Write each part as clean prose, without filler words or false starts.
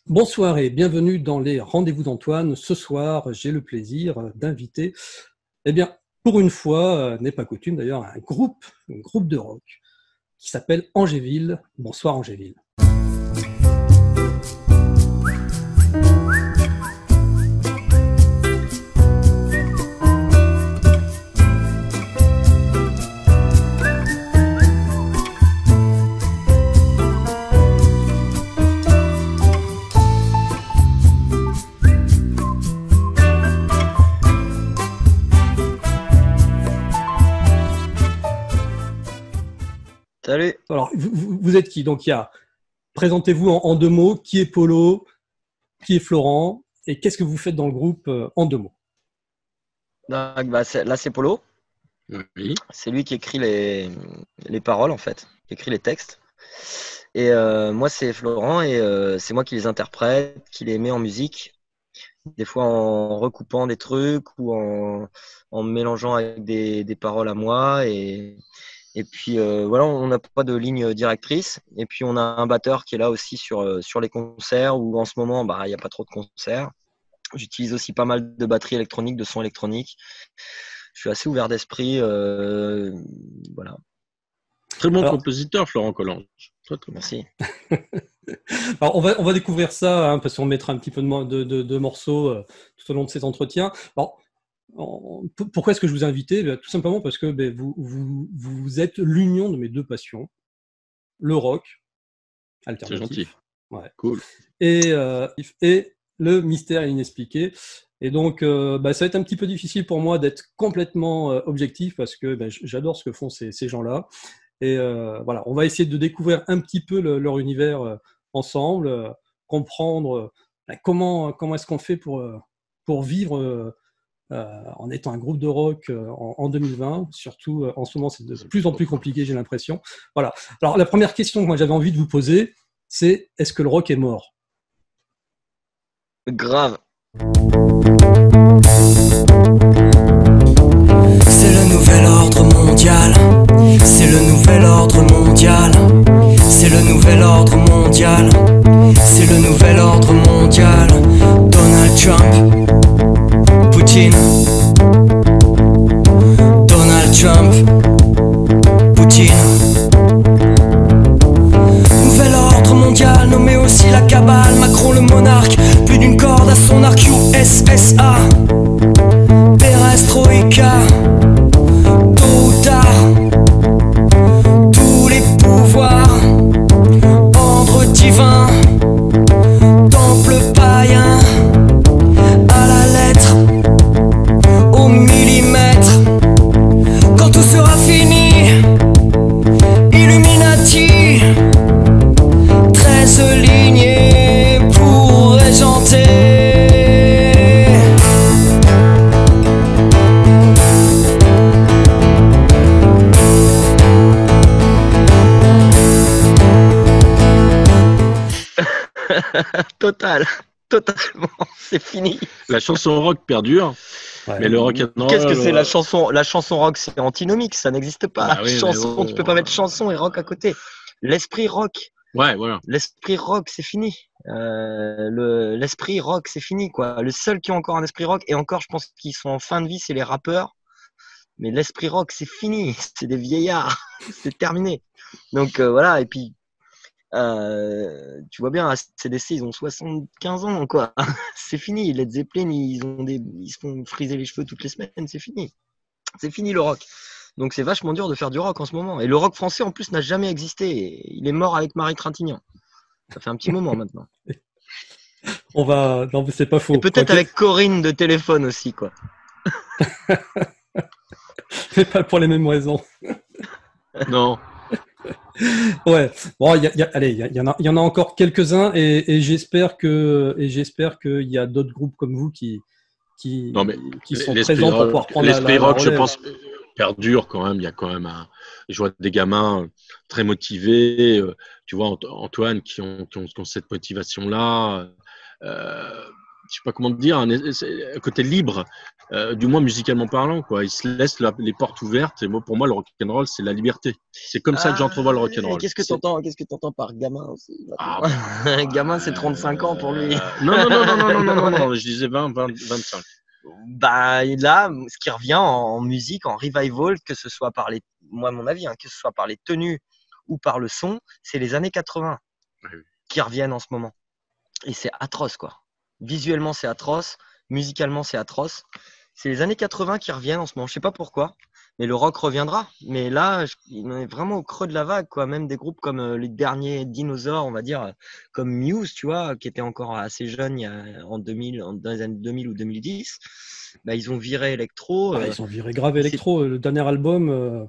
Bonsoir et bienvenue dans les Rendez-vous d'Antoine. Ce soir, j'ai le plaisir d'inviter, eh bien, pour une fois, n'est pas coutume d'ailleurs, un groupe de rock qui s'appelle Angéville. Bonsoir Angéville. Salut. Alors, vous êtes qui? Donc, présentez-vous en deux mots. Qui est Polo? Qui est Florent? Et qu'est-ce que vous faites dans le groupe en deux mots? Donc, là, c'est Polo. Oui. C'est lui qui écrit les paroles, en fait, qui écrit les textes. Et moi, c'est Florent et c'est moi qui les interprète, qui les met en musique. Des fois en recoupant des trucs ou en mélangeant avec des paroles à moi. Et puis, voilà, on n'a pas de ligne directrice. Et puis, on a un batteur qui est là aussi sur les concerts où en ce moment, il n'y a pas trop de concerts. J'utilise aussi pas mal de batteries électroniques, de sons électroniques. Je suis assez ouvert d'esprit. Voilà. Très bon compositeur, Florent Collange. Très bon. Merci. Alors, on va découvrir ça, parce qu'on mettra un petit peu de morceaux tout au long de cet entretien. Alors, pourquoi est-ce que je vous ai invité? Tout simplement parce que vous êtes l'union de mes deux passions, le rock alternatif. C'est gentil. Ouais. Cool. Et le mystère inexpliqué. Et donc, ça va être un petit peu difficile pour moi d'être complètement objectif parce que j'adore ce que font ces gens-là. Et voilà, on va essayer de découvrir un petit peu leur univers ensemble, comprendre comment est-ce qu'on fait pour vivre en étant un groupe de rock en 2020. Surtout, en ce moment, c'est de plus en plus compliqué, j'ai l'impression. Voilà. Alors, la première question que moi j'avais envie de vous poser, c'est est-ce que le rock est mort? Grave. C'est le nouvel ordre mondial. C'est le nouvel ordre mondial. C'est le nouvel ordre mondial. C'est le nouvel ordre mondial. Donald Trump, Poutine. Donald Trump, Poutine. Nouvel ordre mondial, nommé aussi la cabale. Macron le monarque, plus d'une corde à son arc. USSA, Perestroïka. Tôt ou tard, tous les pouvoirs, ordre divin, temple païen, à la lettre, au millimètre. Quand tout sera fini, Illuminati, 13 lignées pour régenter. Totalement, c'est fini. La chanson rock perdure, Ouais. mais le rock and roll. Qu'est-ce que c'est la chanson? La chanson rock, c'est antinomique, ça n'existe pas. Bah oui, Chanson, mais tu peux pas mettre chanson et rock à côté. L'esprit rock, Ouais, voilà. l'esprit rock, c'est fini. L'esprit rock, c'est fini, quoi. Le seul qui a encore un esprit rock, et encore, je pense qu'ils sont en fin de vie, c'est les rappeurs. Mais l'esprit rock, c'est fini. C'est des vieillards. C'est terminé. Donc voilà, et puis tu vois bien, ACDC, ils ont 75 ans, quoi. C'est fini. Led Zeppelin, ils se font friser les cheveux toutes les semaines. C'est fini. C'est fini le rock. Donc c'est vachement dur de faire du rock en ce moment. Et le rock français, en plus, n'a jamais existé. Il est mort avec Marie Trintignant. Ça fait un petit moment maintenant. Non, mais c'est pas faux. Et peut-être avec Corinne de téléphone aussi, quoi. Mais pas pour les mêmes raisons. Non. Ouais. Bon, allez, il y en a encore quelques-uns et j'espère qu'il y a d'autres groupes comme vous qui Non, mais sont l'esprit présents pour rock, pouvoir prendre l'esprit la rock, je relève. pense, perdure quand même. Il y a quand même je vois des gamins très motivés, tu vois, Antoine, qui ont cette motivation-là. sais pas comment te dire, un côté libre, du moins musicalement parlant, quoi. Ils se laissent les portes ouvertes. Et moi, pour moi, le rock'n'roll, c'est la liberté. C'est comme ça que j'entrevois le rock'n'roll. Qu'est-ce que t'entends par gamin aussi Ah, Gamin, c'est 35 ans pour lui. Non, je disais 20, 25. Bah, là, ce qui revient en musique, en revival, que ce soit par moi, à mon avis, que ce soit par les tenues ou par le son, c'est les années 80 qui reviennent en ce moment. Et c'est atroce, quoi. Visuellement, c'est atroce. Musicalement, c'est atroce. C'est les années 80 qui reviennent en ce moment. Je sais pas pourquoi, mais le rock reviendra. Mais là, il est vraiment au creux de la vague, quoi. Même des groupes comme les derniers dinosaures, on va dire, comme Muse, tu vois, qui était encore assez jeune dans les années 2000 ou 2010. Bah, ils ont viré électro. Ils ont viré grave électro. Le dernier album,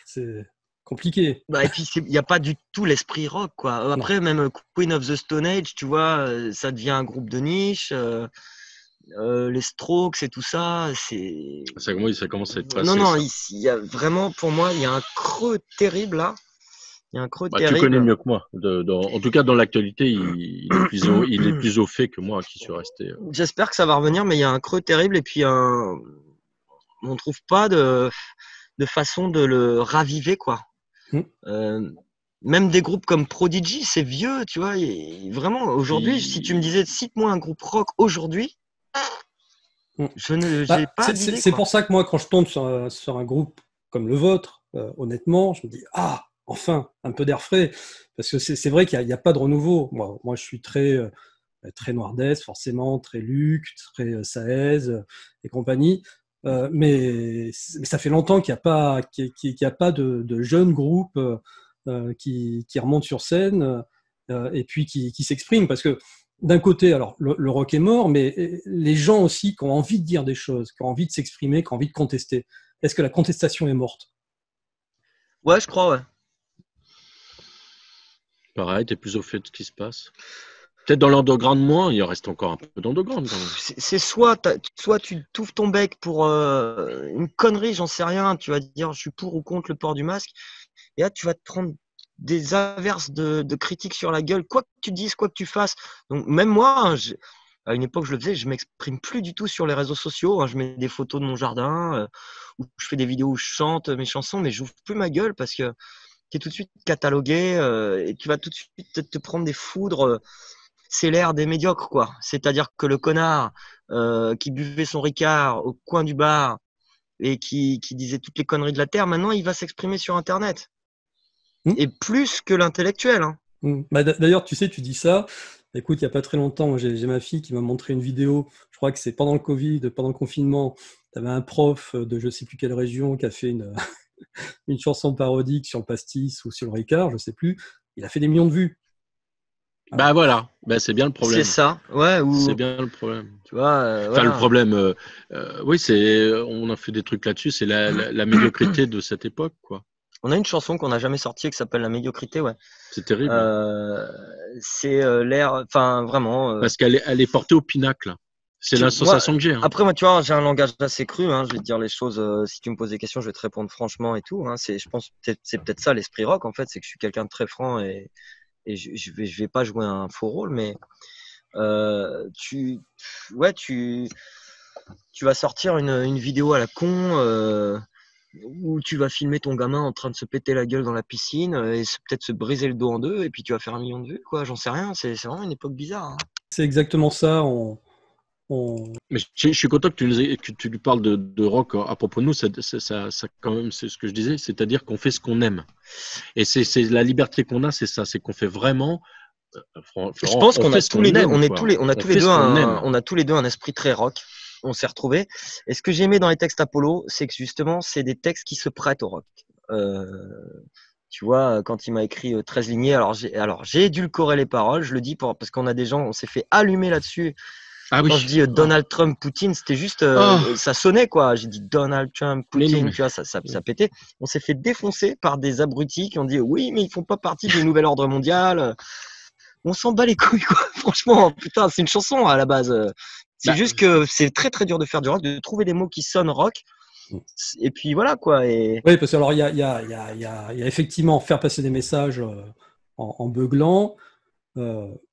c'est compliqué. Bah, et puis, il n'y a pas du tout l'esprit rock, quoi. Après, même Queen of the Stone Age, tu vois, ça devient un groupe de niche. Les Strokes et tout ça, c'est. Ça commence à être passé. Non, il y a vraiment, pour moi, il y a un creux terrible là. Il y a un creux terrible. Tu connais mieux que moi. En tout cas, dans l'actualité, il est plus au fait que moi qui suis resté. J'espère que ça va revenir, mais il y a un creux terrible et puis on ne trouve pas de façon de le raviver, quoi. Même des groupes comme Prodigy, c'est vieux, tu vois. Vraiment, aujourd'hui, si tu me disais, cite-moi un groupe rock aujourd'hui, j'ai pas d'idée. C'est pour ça que moi, quand je tombe sur un groupe comme le vôtre, honnêtement, je me dis enfin, un peu d'air frais, parce que c'est vrai qu'il n'y a pas de renouveau. Moi, je suis très Noirdès, forcément, très Luc, très Saez et compagnie. Mais ça fait longtemps qu'il n'y a pas de jeunes groupes qui remontent sur scène et puis qui s'expriment, parce que d'un côté, alors le rock est mort, mais les gens aussi qui ont envie de dire des choses, qui ont envie de s'exprimer, qui ont envie de contester. Est-ce que la contestation est morte? Ouais, je crois, ouais. Pareil, t'es plus au fait de ce qui se passe. Peut-être dans l'underground moins, il reste encore un peu d'underground quand même. C'est soit tu t'ouvres ton bec pour une connerie, j'en sais rien, tu vas dire je suis pour ou contre le port du masque, et là tu vas te prendre des averses de critiques sur la gueule, quoi que tu dises, quoi que tu fasses. Donc même moi, à une époque je le faisais, je m'exprime plus du tout sur les réseaux sociaux, je mets des photos de mon jardin, ou je fais des vidéos où je chante mes chansons, mais j'ouvre plus ma gueule parce que tu es tout de suite catalogué et tu vas tout de suite te prendre des foudres. C'est l'ère des médiocres, quoi. C'est-à-dire que le connard qui buvait son Ricard au coin du bar et qui disait toutes les conneries de la terre, maintenant il va s'exprimer sur Internet. Et plus que l'intellectuel. Bah, d'ailleurs, tu sais, tu dis ça. Écoute, il n'y a pas très longtemps, j'ai ma fille qui m'a montré une vidéo, je crois que c'est pendant le Covid, pendant le confinement, tu avais un prof de je ne sais plus quelle région qui a fait une chanson parodique sur le pastis ou sur le Ricard, je ne sais plus. Il a fait des millions de vues. Bah voilà, c'est bien le problème. C'est ça, ouais. C'est bien le problème. Tu vois, enfin, voilà. le problème, oui, on a fait des trucs là-dessus, c'est la médiocrité de cette époque, quoi. On a une chanson qu'on n'a jamais sortie qui s'appelle La médiocrité, ouais. C'est terrible. C'est l'air, enfin vraiment. Parce qu'elle est portée au pinacle. C'est la sensation que j'ai. Après, moi, tu vois, j'ai un langage assez cru. Je vais te dire les choses. Si tu me poses des questions, je vais te répondre franchement et tout. Je pense que c'est peut-être ça l'esprit rock, en fait, c'est que je suis quelqu'un de très franc et je vais pas jouer un faux rôle, mais tu vas sortir une vidéo à la con où tu vas filmer ton gamin en train de se péter la gueule dans la piscine et peut-être se briser le dos en deux et puis tu vas faire 1 million de vues, quoi. J'en sais rien. C'est vraiment une époque bizarre. C'est exactement ça. Mais je suis content que tu lui parles de rock à propos de nous. Ça, quand même, c'est ce que je disais, c'est-à-dire qu'on fait ce qu'on aime. Et c'est la liberté qu'on a, c'est ça, c'est qu'on fait vraiment. Florent, je pense qu'on a tous les deux, on a tous les deux un esprit très rock. On s'est retrouvés. Et ce que j'ai aimé dans les textes Apollo, c'est que justement, c'est des textes qui se prêtent au rock. Tu vois, quand il m'a écrit 13 lignées, alors j'ai édulcoré les paroles, je le dis parce qu'on a des gens, on s'est fait allumer là-dessus. Quand je dis Donald Trump, Poutine, c'était juste, ça sonnait, quoi. J'ai dit Donald Trump, Poutine, tu vois, ça pétait. On s'est fait défoncer par des abrutis qui ont dit oui, mais ils font pas partie du nouvel ordre mondial. On s'en bat les couilles, quoi. Franchement, putain, c'est une chanson à la base. C'est juste que c'est très très dur de faire du rock, de trouver des mots qui sonnent rock. Et puis voilà, quoi. Oui, parce que alors il y a effectivement faire passer des messages en beuglant.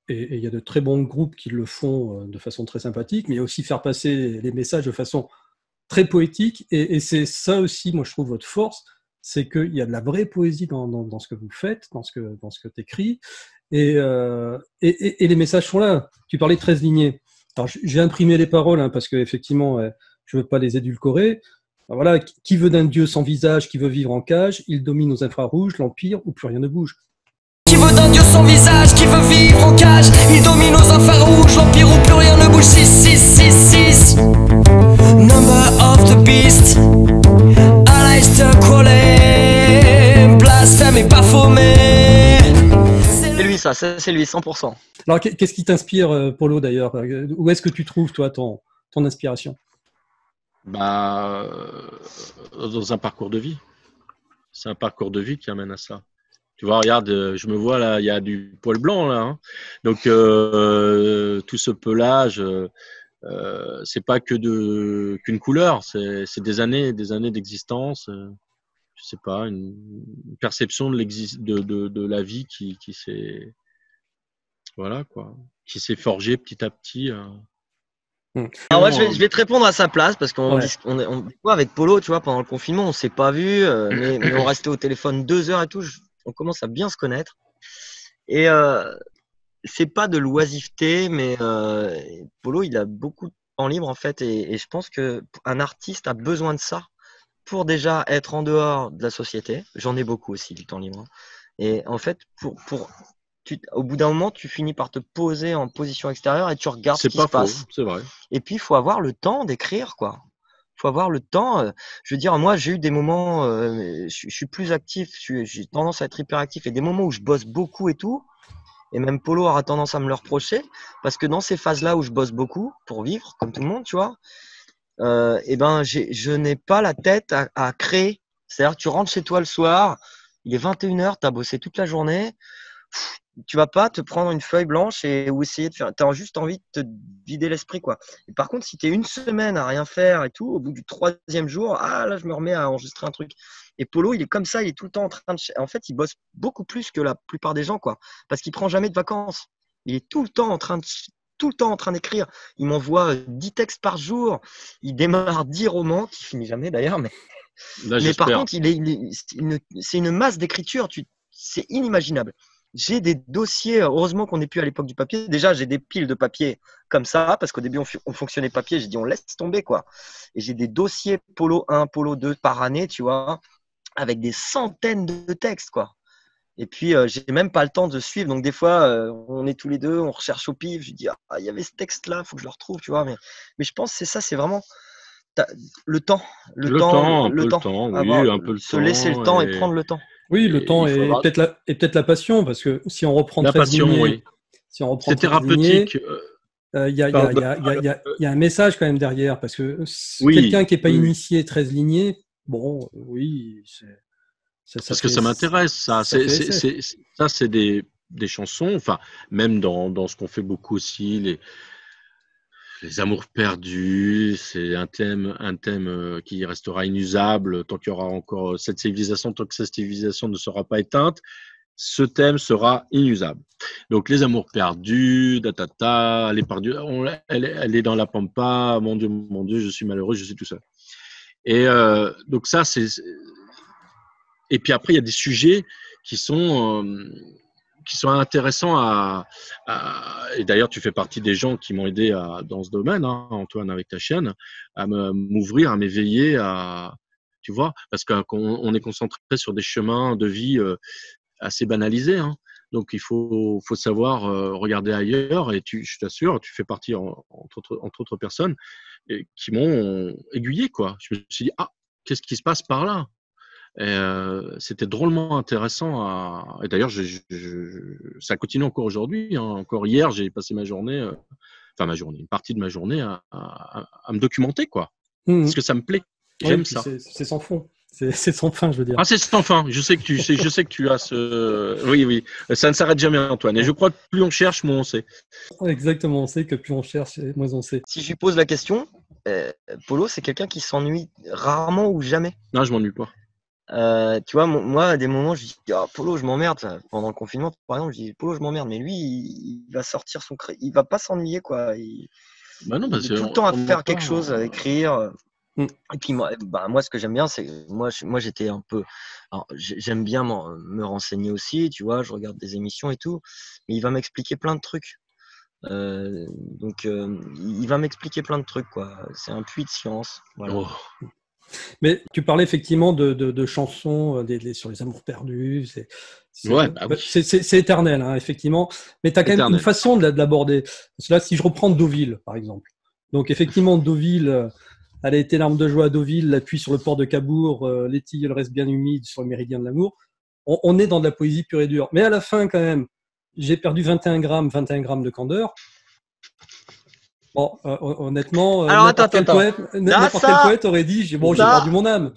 et il y a de très bons groupes qui le font de façon très sympathique, mais aussi faire passer les messages de façon très poétique. Et c'est ça aussi, moi, je trouve votre force, c'est qu'il y a de la vraie poésie dans ce que vous faites, dans ce que tu écris. Et les messages sont là. Tu parlais de 13 lignées. Alors, j'ai imprimé les paroles parce qu'effectivement, je ne veux pas les édulcorer. Alors, voilà, qui veut d'un Dieu sans visage, qui veut vivre en cage, il domine aux infrarouges, l'empire où plus rien ne bouge. Qui veut d'un Dieu sans visage, qui veut vivre en cage, il domine aux infrarouges, l'empire où plus rien ne bouge. 6. Number of the beast, Aleister Crowley, blasphème et baphomet. C'est lui, ça, c'est lui, 100%. Alors, qu'est-ce qui t'inspire, Polo, d'ailleurs? Où est-ce que tu trouves, toi, ton inspiration? Dans un parcours de vie. C'est un parcours de vie qui amène à ça. Tu vois, regarde, je me vois là, il y a du poil blanc là. Hein. Donc, tout ce pelage, c'est pas qu'une couleur, c'est des années d'existence. Je sais pas, une perception de la vie qui s'est, voilà quoi, qui s'est forgée petit à petit. Alors moi, je vais te répondre à sa place parce qu'on avec Polo, tu vois, pendant le confinement, on s'est pas vu, mais on restait au téléphone 2 heures et tout. On commence à bien se connaître. Et c'est pas de l'oisiveté, mais Polo, il a beaucoup de temps libre en fait, et je pense que un artiste a besoin de ça pour déjà être en dehors de la société. J'en ai beaucoup aussi du temps libre. Et en fait, au bout d'un moment, tu finis par te poser en position extérieure et tu regardes ce qui se passe. C'est vrai. Et puis, il faut avoir le temps d'écrire, quoi. Il faut avoir le temps. Je veux dire, moi, j'ai eu des moments, je suis plus actif, j'ai tendance à être hyperactif, et des moments où je bosse beaucoup et tout. Et même Polo aura tendance à me le reprocher, parce que dans ces phases-là où je bosse beaucoup pour vivre, comme tout le monde, tu vois, je n'ai pas la tête à créer. C'est-à-dire, tu rentres chez toi le soir, il est 21h, tu as bossé toute la journée. Tu vas pas te prendre une feuille blanche ou essayer de faire. Tu as juste envie de te vider l'esprit, quoi. Et par contre, si tu es une semaine à rien faire et tout, au bout du 3e jour, là, je me remets à enregistrer un truc. Et Polo, il est comme ça, il est tout le temps en train de. En fait, il bosse beaucoup plus que la plupart des gens, quoi. Parce qu'il prend jamais de vacances. Il est tout le temps en train d'écrire. Il m'envoie 10 textes par jour. Il démarre 10 romans, qui finit jamais d'ailleurs. Mais par contre, c'est une masse d'écriture. C'est inimaginable. J'ai des dossiers, heureusement qu'on n'est plus à l'époque du papier. Déjà, j'ai des piles de papier comme ça, parce qu'au début, on fonctionnait papier. J'ai dit, on laisse tomber, quoi. Et j'ai des dossiers Polo 1, Polo 2 par année, tu vois, avec des centaines de textes, quoi. Et puis, j'ai même pas le temps de suivre. Donc, des fois, on est tous les deux, on recherche au pif. Je dis, il y avait ce texte-là, il faut que je le retrouve, tu vois. Mais je pense que c'est ça, c'est vraiment le temps. Oui, un peu le se temps. laisser le temps et prendre le temps. Oui, le temps et peut-être la passion, parce que si on reprend la 13 passion, lignées, oui. Si on reprend c'est thérapeutique. Il y a un message quand même derrière, parce que quelqu'un qui n'est pas initié 13 lignées, bon, oui, parce que ça m'intéresse, ça. C'est des chansons, enfin, même dans ce qu'on fait beaucoup aussi, les amours perdus, c'est un thème qui restera inusable tant qu'il y aura encore cette civilisation, tant que cette civilisation ne sera pas éteinte. Ce thème sera inusable. Donc, les amours perdus, elle est perdue, elle est dans la pampa, mon Dieu, je suis malheureux, je suis tout seul. Et donc ça, c'est. Et puis après, il y a des sujets qui sont intéressants et d'ailleurs, tu fais partie des gens qui m'ont aidé dans ce domaine, hein, Antoine, avec ta chaîne, à m'ouvrir, à m'éveiller, tu vois, parce qu'on est concentré sur des chemins de vie assez banalisés, hein. Donc, il faut savoir regarder ailleurs, et je t'assure, tu fais partie, entre autres personnes, qui m'ont aiguillé, quoi. Je me suis dit, qu'est-ce qui se passe par là? Et c'était drôlement intéressant. Et d'ailleurs, ça continue encore aujourd'hui, hein. Encore hier, j'ai passé une partie de ma journée à me documenter, quoi. Parce que ça me plaît. J'aime ça. C'est sans fond. C'est sans fin, je veux dire. C'est sans fin. Je sais que tu as ce. Oui. Ça ne s'arrête jamais, Antoine. Et je crois que plus on cherche, moins on sait. Exactement. On sait que plus on cherche, moins on sait. Si je lui pose la question, Polo, c'est quelqu'un qui s'ennuie rarement ou jamais? Non, je m'ennuie pas. Tu vois, moi, à des moments, je dis ah, Polo, je m'emmerde. Pendant le confinement, par exemple, je dis Polo, je m'emmerde. Mais lui, il va sortir il va pas s'ennuyer, quoi. Bah non, Il parce est tout le temps à qu'on faire voit pas. quelque chose, à écrire. Mm. Et puis moi, ce que j'aime bien, c'est moi, j'étais un peu. Alors, j'aime bien me renseigner aussi, tu vois. Je regarde des émissions et tout, mais il va m'expliquer plein de trucs. Donc, il va m'expliquer plein de trucs, quoi. C'est un puits de science. Voilà. Oh. Mais tu parlais effectivement de chansons sur les amours perdus. Ouais, bah oui. C'est éternel, hein, effectivement. Mais tu as quand même une Éternel. façon de l'aborder. Parce que là, si je reprends Deauville, par exemple. Donc, effectivement, Deauville, elle a été l'arme de joie à Deauville, la pluie sur le port de Cabourg, les tilleuls restent bien humides sur le méridien de l'amour. On est dans de la poésie pure et dure. Mais à la fin, quand même, j'ai perdu 21 grammes de candeur. Bon, honnêtement, Alors, n'importe quel attends. poète aurait dit j'ai perdu mon âme.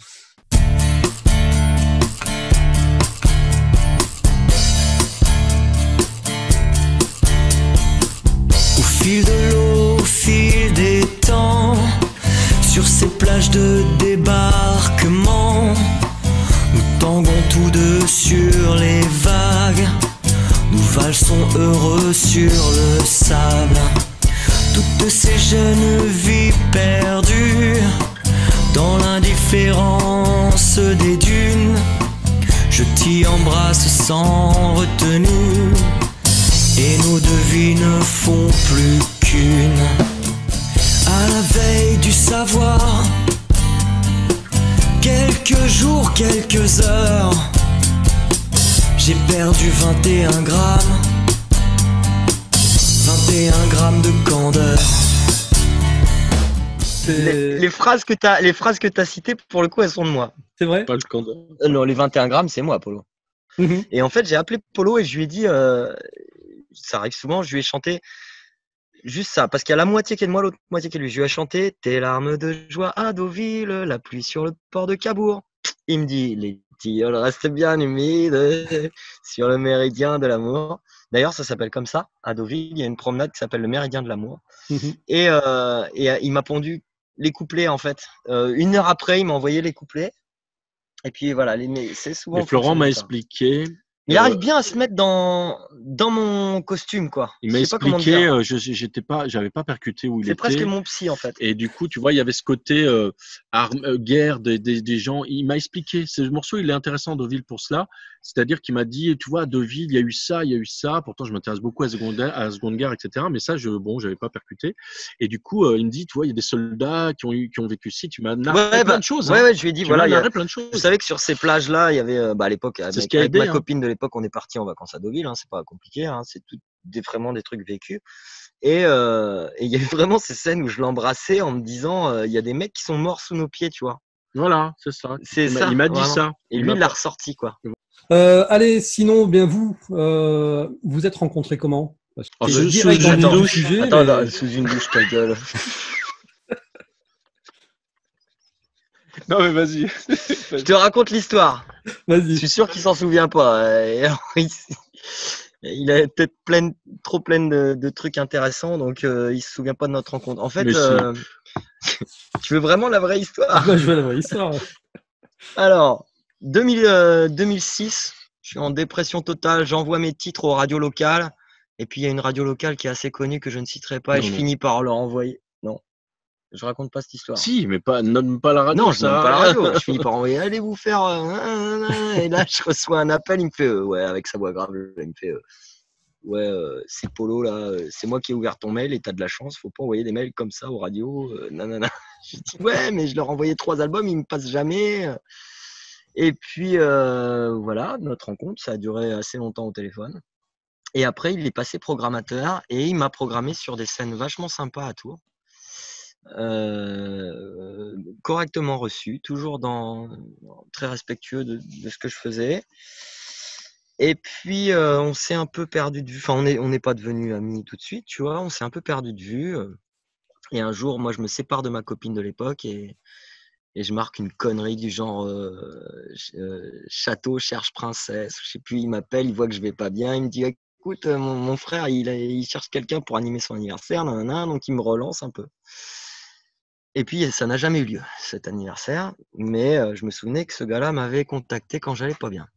Au fil de l'eau, au fil des temps, sur ces plages de débarquement, nous tanguons tous deux sur les vagues, nous valsons heureux sur le sable. Toutes ces jeunes vies perdues dans l'indifférence des dunes, je t'y embrasse sans retenue, et nos deux vies ne font plus qu'une. À la veille du savoir, quelques jours, quelques heures, j'ai perdu 21 grammes. 21 grammes de candeur. Les phrases que t'as citées, pour le coup, elles sont de moi. C'est vrai? Pas le candeur. Non, les 21 grammes, c'est moi, Polo. Mm-hmm. Et en fait, j'ai appelé Polo et je lui ai dit, ça arrive souvent, je lui ai chanté juste ça, parce qu'il y a la moitié qui est de moi, l'autre moitié qui est de lui. Je lui ai chanté tes larmes de joie à Deauville, la pluie sur le port de Cabourg. Il me dit les tilleuls restent bien humides sur le méridien de l'amour. D'ailleurs, ça s'appelle comme ça, à Deauville. Il y a une promenade qui s'appelle le méridien de l'amour. Mm-hmm. Et il m'a pondu les couplets, en fait. 1 heure après, il m'a envoyé les couplets. Et puis voilà, c'est souvent. Et Florent m'a expliqué. Il arrive bien à se mettre dans mon costume, quoi. Il m'a expliqué, j'avais pas percuté où il était. C'est presque mon psy, en fait. Et du coup, tu vois, il y avait ce côté guerre des gens. Il m'a expliqué. Ce morceau, il est intéressant, Deauville, pour cela. C'est-à-dire qu'il m'a dit, tu vois, à Deauville, il y a eu ça. Pourtant, je m'intéresse beaucoup à la Seconde Guerre, etc. Mais ça, j'avais pas percuté. Et du coup, il me dit, tu vois, il y a des soldats qui ont vécu ici. Tu m'as narré plein de choses. Ouais, je lui ai dit, voilà, il y a plein de choses. Vous savez que sur ces plages-là, il y avait, à l'époque, avec ma copine de l'époque, on est parti en vacances à Deauville. Hein, c'est pas compliqué. Hein, c'est vraiment des trucs vécus. Et il y a eu vraiment ces scènes où je l'embrassais en me disant, il y a des mecs qui sont morts sous nos pieds, tu vois. Voilà, c'est ça. Il m'a dit ça. Et lui, il l'a ressorti, quoi. Allez, sinon, bien vous êtes rencontrés comment? Sous une douche. Attends, sous une douche, ta gueule. Non, mais vas-y. Je te raconte l'histoire. Vas-y. Je suis sûr qu'il s'en souvient pas. Il avait peut-être trop plein de trucs intéressants, donc il se souvient pas de notre rencontre. En fait, tu veux vraiment la vraie histoire? Je veux la vraie histoire. Alors, 2006, je suis en dépression totale, j'envoie mes titres aux radios locales, et puis il y a une radio locale qui est assez connue que je ne citerai pas, et je finis par leur envoyer. Non, je raconte pas cette histoire. Si, mais nomme pas la radio. Non, je nomme pas la radio. Je finis par envoyer, allez vous faire. Et là, je reçois un appel, il me fait, ouais, avec sa voix grave, il me fait, ouais, c'est Polo là, c'est moi qui ai ouvert ton mail et t'as de la chance, faut pas envoyer des mails comme ça aux radios, nanana. Je dis ouais, mais je leur ai envoyé 3 albums, ils me passent jamais. Et puis voilà, notre rencontre, ça a duré assez longtemps au téléphone. Et après, il est passé programmateur et il m'a programmé sur des scènes vachement sympas à Tours. Correctement reçu, toujours très respectueux de ce que je faisais. Et puis on s'est un peu perdu de vue. Enfin, on n'est pas devenus amis tout de suite, tu vois. On s'est un peu perdu de vue. Et un jour, moi, je me sépare de ma copine de l'époque et je marque une connerie du genre château cherche princesse. Je sais plus. Il m'appelle, il voit que je vais pas bien. Il me dit écoute, mon frère, il cherche quelqu'un pour animer son anniversaire, nanana, donc il me relance un peu. Et puis ça n'a jamais eu lieu, cet anniversaire, mais je me souvenais que ce gars-là m'avait contacté quand j'allais pas bien.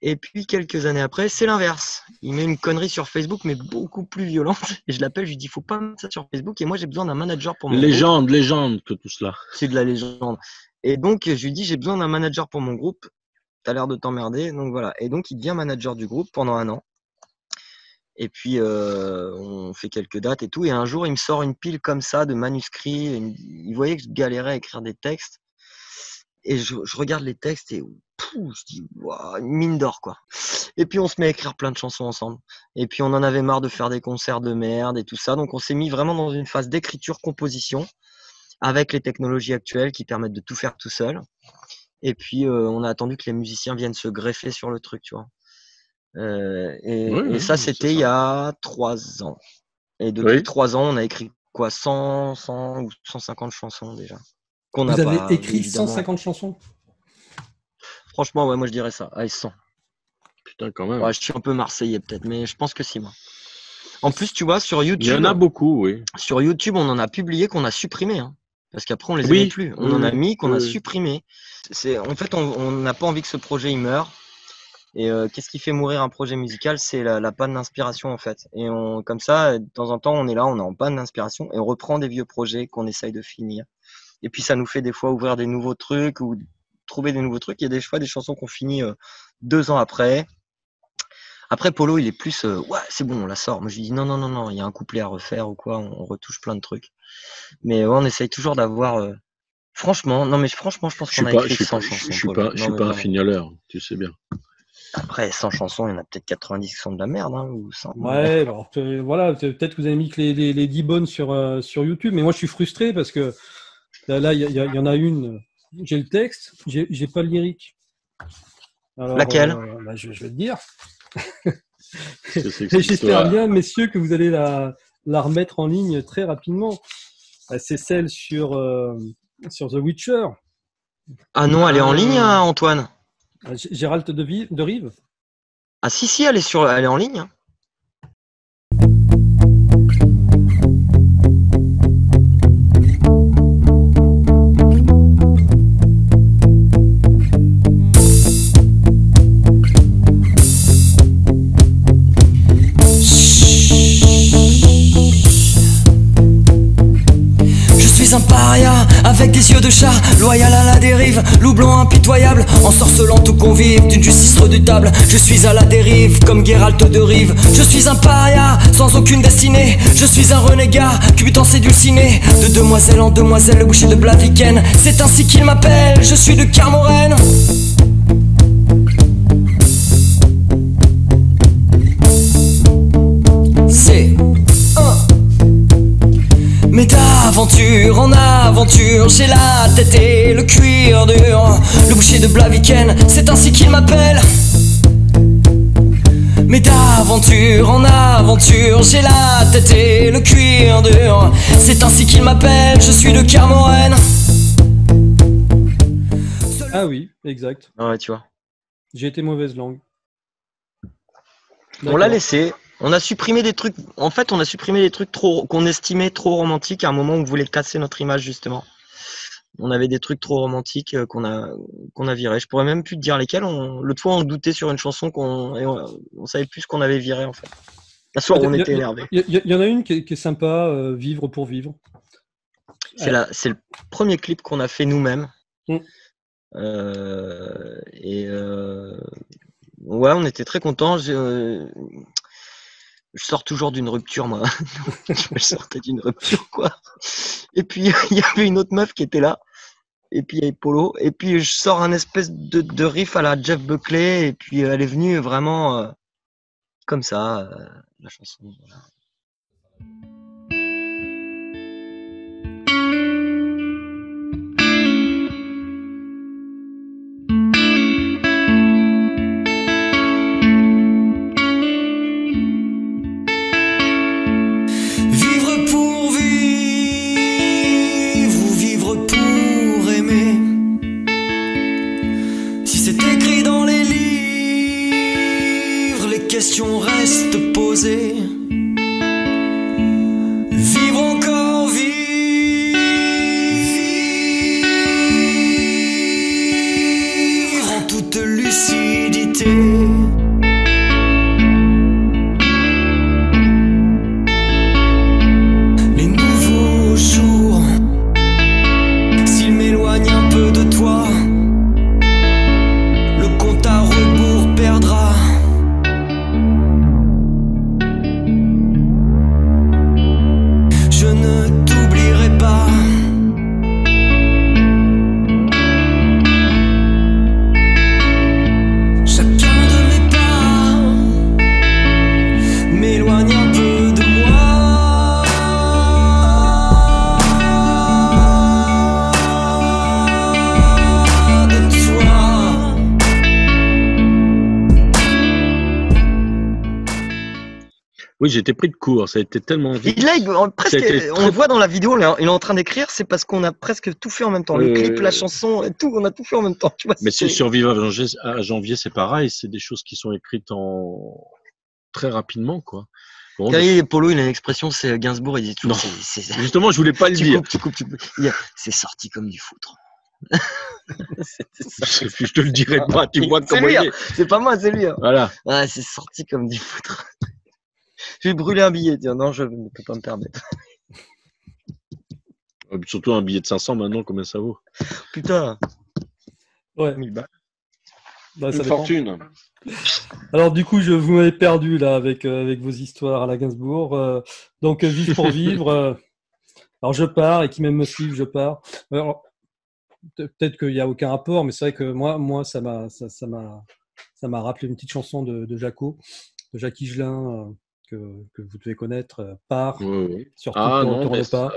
Et puis quelques années après, c'est l'inverse. Il met une connerie sur Facebook, mais beaucoup plus violente. Et je l'appelle, je lui dis, faut pas mettre ça sur Facebook. Et moi, j'ai besoin d'un manager pour mon groupe. Légende que tout cela. C'est de la légende. Et donc, je lui dis, j'ai besoin d'un manager pour mon groupe. T'as l'air de t'emmerder. Donc voilà. Et donc, il devient manager du groupe pendant 1 an. Et puis, on fait quelques dates et tout. Et un jour, il me sort une pile comme ça de manuscrits. Il voyait que je galérais à écrire des textes. Et je regarde les textes et je dis, waouh, une mine d'or, quoi. Et puis, on se met à écrire plein de chansons ensemble. Et puis, on en avait marre de faire des concerts de merde et tout ça. Donc, on s'est mis vraiment dans une phase d'écriture-composition avec les technologies actuelles qui permettent de tout faire tout seul. Et puis, on a attendu que les musiciens viennent se greffer sur le truc, tu vois. Et ça, c'était il y a 3 ans. Et depuis 3 ans, on a écrit quoi, 100 ou 150 chansons déjà. Vous avez écrit 150 chansons? Franchement, ouais, moi je dirais ça. Allez, 100. Putain, quand même. Ouais, je suis un peu marseillais peut-être, mais je pense que si, moi. En plus, tu vois, sur YouTube. Il y en a beaucoup, oui. Sur YouTube, on en a publié qu'on a supprimé. Hein, parce qu'après, on les aimait plus. On en a mis qu'on a supprimé. En fait, on n'a pas envie que ce projet il meure. Et qu'est-ce qui fait mourir un projet musical? C'est la panne d'inspiration, en fait. Et comme ça, de temps en temps, on est là, on est en panne d'inspiration et on reprend des vieux projets qu'on essaye de finir. Et puis, ça nous fait des fois ouvrir des nouveaux trucs ou trouver des nouveaux trucs. Il y a des fois des chansons qu'on finit 2 ans après. Après, Polo, il est plus ouais, c'est bon, on la sort. Moi, je lui dis non, il y a un couplet à refaire ou quoi. On retouche plein de trucs. Mais ouais, on essaye toujours d'avoir. Franchement, je pense qu'on a écrit 100 chansons. Je suis pas un fignoleur, tu sais bien. Après, 100 chansons, il y en a peut-être 90 qui sont de la merde. Hein, ou 100. Ouais, alors, voilà, peut-être que vous avez mis que les 10 bonnes sur YouTube, mais moi je suis frustré parce que là, il y en a une, j'ai le texte, j'ai pas le lyrique. Alors, laquelle je vais te dire. Et j'espère bien, messieurs, que vous allez la remettre en ligne très rapidement. C'est celle sur The Witcher. Ah non, elle est en ligne, hein, Antoine. Gérald de Rive. Ah si, elle est en ligne. Hein. Un paria avec des yeux de chat, loyal à la dérive, loup blanc impitoyable, ensorcelant tout convive d'une justice redoutable. Je suis à la dérive comme Geralt de Rive. Je suis un paria sans aucune destinée. Je suis un renégat, cubitant dulciné. De demoiselle en demoiselle, le boucher de Blaviken. C'est ainsi qu'il m'appelle, je suis de Carmoren. C'est mais d'aventure en aventure, j'ai la tête et le cuir dur. Le boucher de Blaviken, c'est ainsi qu'il m'appelle. Mais d'aventure en aventure, j'ai la tête et le cuir dur. C'est ainsi qu'il m'appelle, je suis de Carmoren. Ah oui, exact. Ouais, tu vois. J'ai été mauvaise langue. On l'a laissé. On a supprimé des trucs. En fait, on a supprimé des trucs qu'on estimait trop romantiques à un moment où on voulait casser notre image, justement. On avait des trucs trop romantiques qu'on a virés. Je pourrais même plus te dire lesquels. L'autre fois, on doutait sur une chanson on savait plus ce qu'on avait viré, en fait. La soirée, on était énervé. Il y en a une qui est sympa, Vivre pour vivre. C'est le premier clip qu'on a fait nous-mêmes. Ouais, on était très contents. Je sors toujours d'une rupture, moi. Je sortais d'une rupture, quoi. Et puis, il y avait une autre meuf qui était là. Et puis, il y avait Polo. Et puis, je sors un espèce de riff à la Jeff Buckley. Et puis, elle est venue vraiment comme ça, la chanson. Voilà. Question reste posée. Vivre encore, vivre Oui, j'étais pris de court. Ça a été tellement Et vite. là, Ça a été on le voit dans la vidéo, il est en train d'écrire, c'est parce qu'on a presque tout fait en même temps. Le clip, la Euh, chanson, tout, on a tout fait en même temps. Tu vois, Mais c'est- sur Viva à janvier, c'est pareil. C'est des choses qui sont écrites très rapidement, quoi. Bon, Carré Polo, il a une expression, c'est Gainsbourg, il dit toujours. Non. Justement, je voulais pas le Tu dire. coupes, tu coupes, tu coupes. Il dit, c'est sorti comme du foutre. C'était ça. Je te le dirai pas. Tu vois C'est comment lui, il hein. est. C'est pas moi, c'est lui. Hein. Voilà. Ouais, c'est sorti comme du foutre. Je vais brûler un billet. Tiens, non, je ne peux pas me permettre. Surtout un billet de 500 maintenant, combien ça vaut? Putain, Ouais, 1000 balles. bah, ça Une dépend. fortune. Alors du coup, vous m'avez perdu là avec vos histoires à la Gainsbourg. Donc vivre pour vivre. Alors je pars et qui même me suivent, je pars. Alors, peut-être qu'il n'y a aucun rapport, mais c'est vrai que moi ça m'a rappelé une petite chanson de Jaco, de Jacques Higelin, que vous devez connaître, Part, Oui. surtout Ah ne non, tourne mais pas.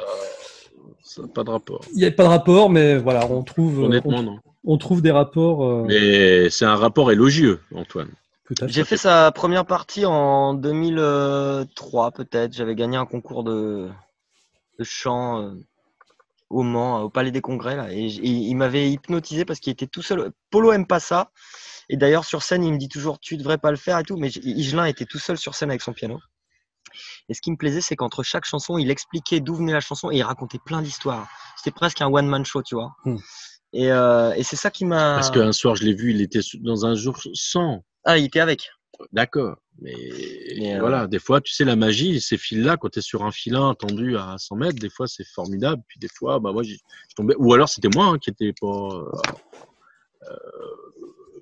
ça n'a pas de rapport. Il n'y a pas de rapport, mais voilà, on trouve Honnêtement, non. on trouve des rapports. Mais c'est un rapport élogieux, Antoine. Tout à fait. J'ai fait sa première partie en 2003, peut-être. J'avais gagné un concours de chant au Mans, au Palais des Congrès. Là, et il m'avait hypnotisé parce qu'il était tout seul. Polo aime pas ça. Et d'ailleurs, sur scène, il me dit toujours tu devrais pas le faire et tout. Mais Higelin était tout seul sur scène avec son piano. Et ce qui me plaisait, c'est qu'entre chaque chanson, il expliquait d'où venait la chanson et il racontait plein d'histoires. C'était presque un one-man show, tu vois. Et c'est ça qui m'a. Parce qu'un soir, je l'ai vu, il était dans un jour sans. Ah, il était avec. D'accord. Mais voilà, des fois, tu sais, la magie, ces fils-là, quand tu es sur un filin tendu à 100 mètres, des fois, c'est formidable. Puis des fois, bah, moi, je tombais. Ou alors, c'était moi qui n'étais pas.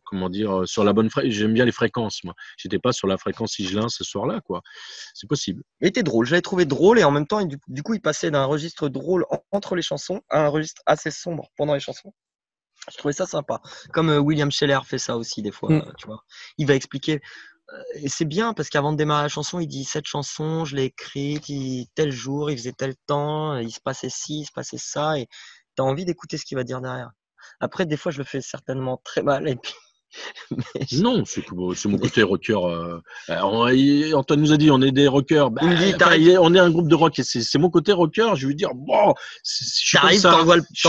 Comment dire, sur la bonne fréquence. J'aime bien les fréquences, moi. J'étais pas sur la fréquence Higelin ce soir-là, quoi. C'est possible. Il était drôle. Je l'avais trouvé drôle et en même temps, du coup, il passait d'un registre drôle entre les chansons à un registre assez sombre pendant les chansons. Je trouvais ça sympa. Comme William Scheller fait ça aussi des fois, tu vois. Il va expliquer. Et c'est bien parce qu'avant de démarrer la chanson, il dit cette chanson, je l'ai écrite tel jour, il faisait tel temps, il se passait ci, il se passait ça, et tu as envie d'écouter ce qu'il va dire derrière. Après, des fois, je le fais certainement très mal, et puis. Non, c'est mon côté rocker. Antoine nous a dit on est des rockers. Bah, on est un groupe de rock et c'est mon côté rocker. Je veux dire, bon, je suis comme ça. T'envoies le ça.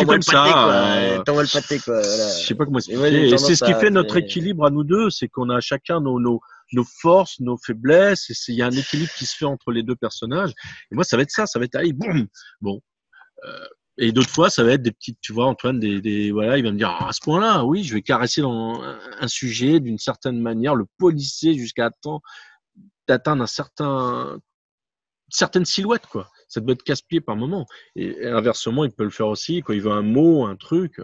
T'envoies le pâté, quoi. Voilà. Je sais pas comment expliquer. Et c'est ce qui fait notre équilibre à nous deux, c'est qu'on a chacun nos forces, nos faiblesses. Il y a un équilibre qui se fait entre les deux personnages. Et moi, ça va être ça. Ça va être allez, boum. Bon. Et d'autres fois, ça va être des petites, tu vois, Antoine, voilà, il va me dire, à ce point-là, oui, je vais caresser dans un sujet d'une certaine manière, le polisser jusqu'à temps d'atteindre certaine silhouette, quoi. Ça peut être casse-pied par moment. Et inversement, il peut le faire aussi, quand il veut un mot, un truc.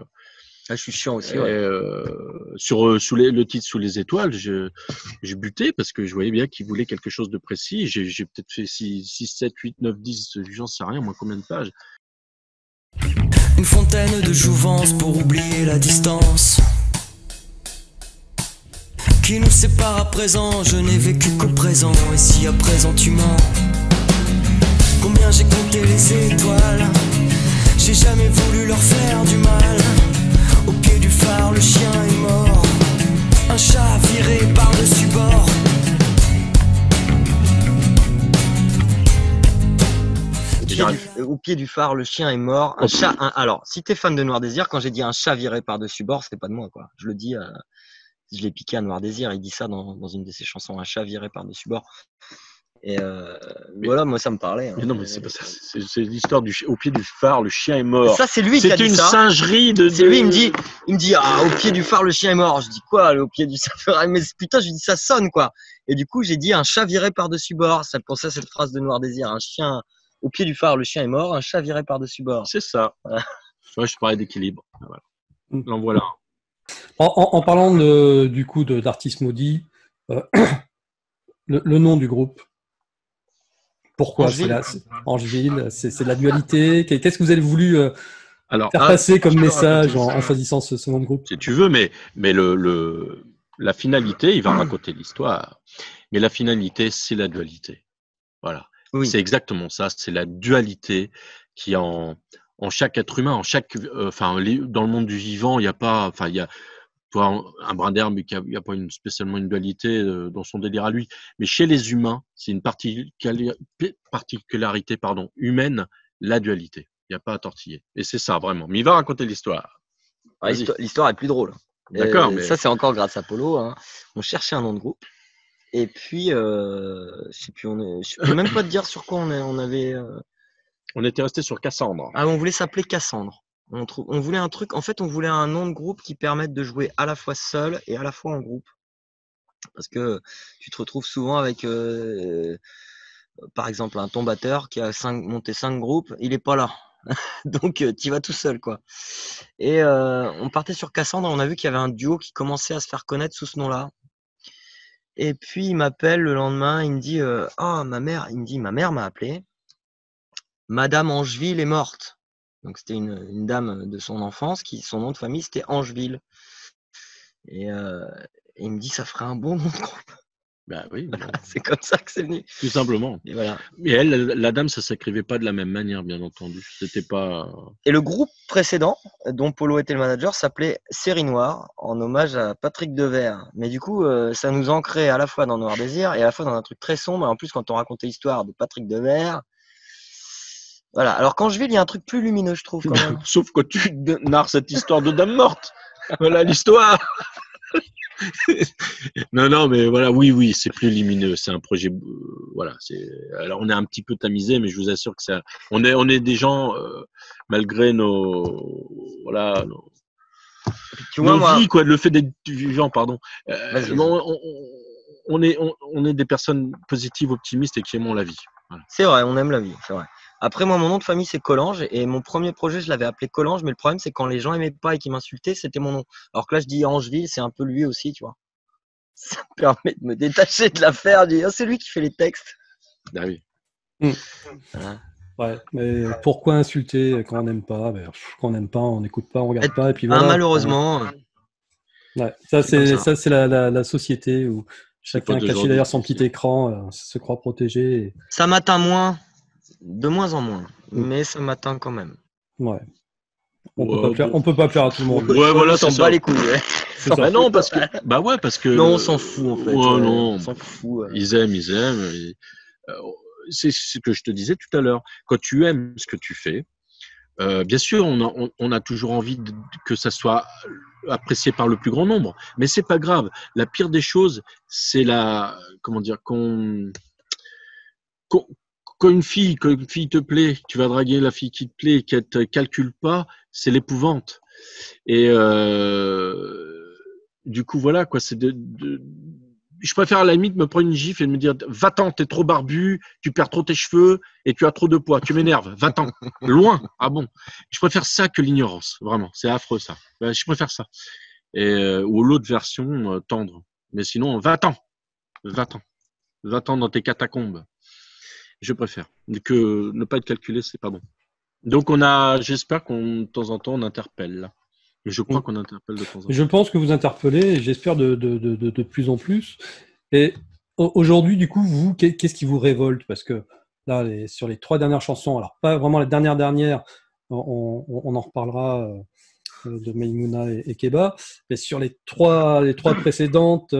Ah, je suis chiant aussi, ouais. Sous le titre Sous les étoiles, j'ai buté parce que je voyais bien qu'il voulait quelque chose de précis. J'ai peut-être fait 6, 7, 8, 9, 10, j'en sais rien, moi, combien de pages. Une fontaine de jouvence pour oublier la distance qui nous sépare à présent. Je n'ai vécu qu'au présent. Et si à présent tu mens, combien j'ai compté les étoiles, j'ai jamais voulu leur faire du mal. Au pied du phare, le chien est mort, un chat viré par-dessus bord. Au pied du phare, le chien est mort. Un chat. Alors, si t'es fan de Noir Désir, quand j'ai dit un chat viré par-dessus bord, c'était pas de moi, quoi. Je le dis, je l'ai piqué à Noir Désir. Il dit ça dans une de ses chansons, un chat viré par-dessus bord. Et voilà, moi ça me parlait. Mais non, mais c'est pas ça. C'est l'histoire au pied du phare, le chien est mort. Ça, c'est lui qui a dit ça. C'est une singerie de. C'est lui, il me dit, ah, au pied du phare, le chien est mort. Je dis quoi, au pied du phare? Mais putain, je lui dis, ça sonne, quoi. Et du coup, j'ai dit un chat viré par-dessus bord. Ça me pensait à cette phrase de Noir Désir. Un chien. Au pied du phare, le chien est mort, un chat viré par-dessus bord. C'est ça. Voilà. Moi, je parlais d'équilibre. Voilà. En voilà. En parlant du coup d'Artiste Maudit, le nom du groupe, pourquoi Angeville, c'est la dualité. Qu'est-ce que vous avez voulu faire passer comme message en choisissant ce nom de groupe? Si tu veux, mais la finalité, il va raconter l'histoire. Mais la finalité, c'est la dualité. Voilà. Oui. C'est exactement ça. C'est la dualité qui en chaque être humain, dans le monde du vivant, il y a pas, Pour un brin d'herbe, il n'y a pas spécialement une dualité dans son délire à lui. Mais chez les humains, c'est une particularité humaine, la dualité. Il n'y a pas à tortiller. Et c'est ça, vraiment. Mais il va raconter l'histoire. Ah, l'histoire est plus drôle. D'accord. Mais... Ça, c'est encore grâce à Polo. Hein. On cherchait un nom de groupe. Et puis, je peux même pas te dire sur quoi on avait. On était resté sur Cassandre. Ah, on voulait s'appeler Cassandre. On voulait un truc. En fait, on voulait un nom de groupe qui permette de jouer à la fois seul et à la fois en groupe. Parce que tu te retrouves souvent avec, par exemple, ton batteur qui a monté 5 groupes, il est pas là. Donc, tu y vas tout seul, quoi. Et on partait sur Cassandre. On a vu qu'il y avait un duo qui commençait à se faire connaître sous ce nom-là. Et puis, il m'appelle le lendemain. Il me dit, ma mère m'a appelé. Madame Angeville est morte. Donc, c'était une dame de son enfance son nom de famille, c'était Angeville. Et il me dit, ça ferait un bon nom de groupe. Bah oui. C'est comme ça que c'est venu. Tout simplement. Et voilà. Et elle, la dame, ça s'écrivait pas de la même manière, bien entendu. C'était pas. Et le groupe précédent, dont Polo était le manager, s'appelait Série Noire, en hommage à Patrick Devers. Mais du coup, ça nous ancrait à la fois dans Noir Désir et à la fois dans un truc très sombre. Et en plus, quand on racontait l'histoire de Patrick Devers. Voilà. Alors, qu'Angeville, il y a un truc plus lumineux, je trouve, quand même. Sauf que tu narres cette histoire de dame morte. Voilà l'histoire. Non, mais voilà, oui, c'est plus lumineux. C'est un projet, voilà. Alors, on est un petit peu tamisé, mais je vous assure que ça. On est des gens, malgré nos, voilà, tu vois, nos vies, quoi, le fait d'être vivant, pardon. On est des personnes positives, optimistes et qui aimons la vie. Voilà. C'est vrai, on aime la vie, c'est vrai. Après, moi, mon nom de famille, c'est Collange. Et mon premier projet, je l'avais appelé Collange. Mais le problème, c'est quand les gens aimaient pas et qu'ils m'insultaient, c'était mon nom. Alors que là, je dis Angeville, c'est un peu lui aussi, tu vois. Ça me permet de me détacher de l'affaire. Je dis, c'est lui qui fait les textes. Ah oui. Voilà. Ouais, mais pourquoi insulter quand on n'aime pas? Quand on n'aime pas, on n'écoute pas, on regarde pas. Et puis voilà. Malheureusement. Ouais, ça, c'est la société où chacun caché derrière son petit écran se croit protégé. Et... Ça m'atteint de moins en moins, mais ça m'atteint quand même. Ouais. On peut pas plaire à tout le monde. Ouais, voilà, on s'en bat les couilles. Ouais. Bah non, parce que. Non, on s'en fout en fait. Non, on s'en fout. Ils aiment. C'est ce que je te disais tout à l'heure. Quand tu aimes ce que tu fais, bien sûr, on a toujours envie que ça soit apprécié par le plus grand nombre, mais c'est pas grave. La pire des choses, c'est quand une fille te plaît, tu vas draguer la fille qui te plaît et qu'elle te calcule pas, c'est l'épouvante. Et du coup, voilà, quoi, c'est je préfère à la limite me prendre une gifle et me dire va-t'en, t'es trop barbu, tu perds trop tes cheveux et tu as trop de poids, tu m'énerves, va-t'en, loin. Ah bon, je préfère ça que l'ignorance, vraiment, c'est affreux ça. Je préfère ça. Ou l'autre version, tendre. Mais sinon, va-t'en dans tes catacombes. Je préfère. Que ne pas être calculé, c'est pas bon. Donc j'espère de temps en temps, on interpelle. Je crois qu'on interpelle de temps en temps. Je pense que vous interpellez, et j'espère de plus en plus. Et aujourd'hui, du coup, vous, qu'est-ce qui vous révolte? Parce que là, sur les 3 dernières chansons, alors pas vraiment la dernière, on en reparlera de Maïmouna et Keba, mais sur les trois précédentes,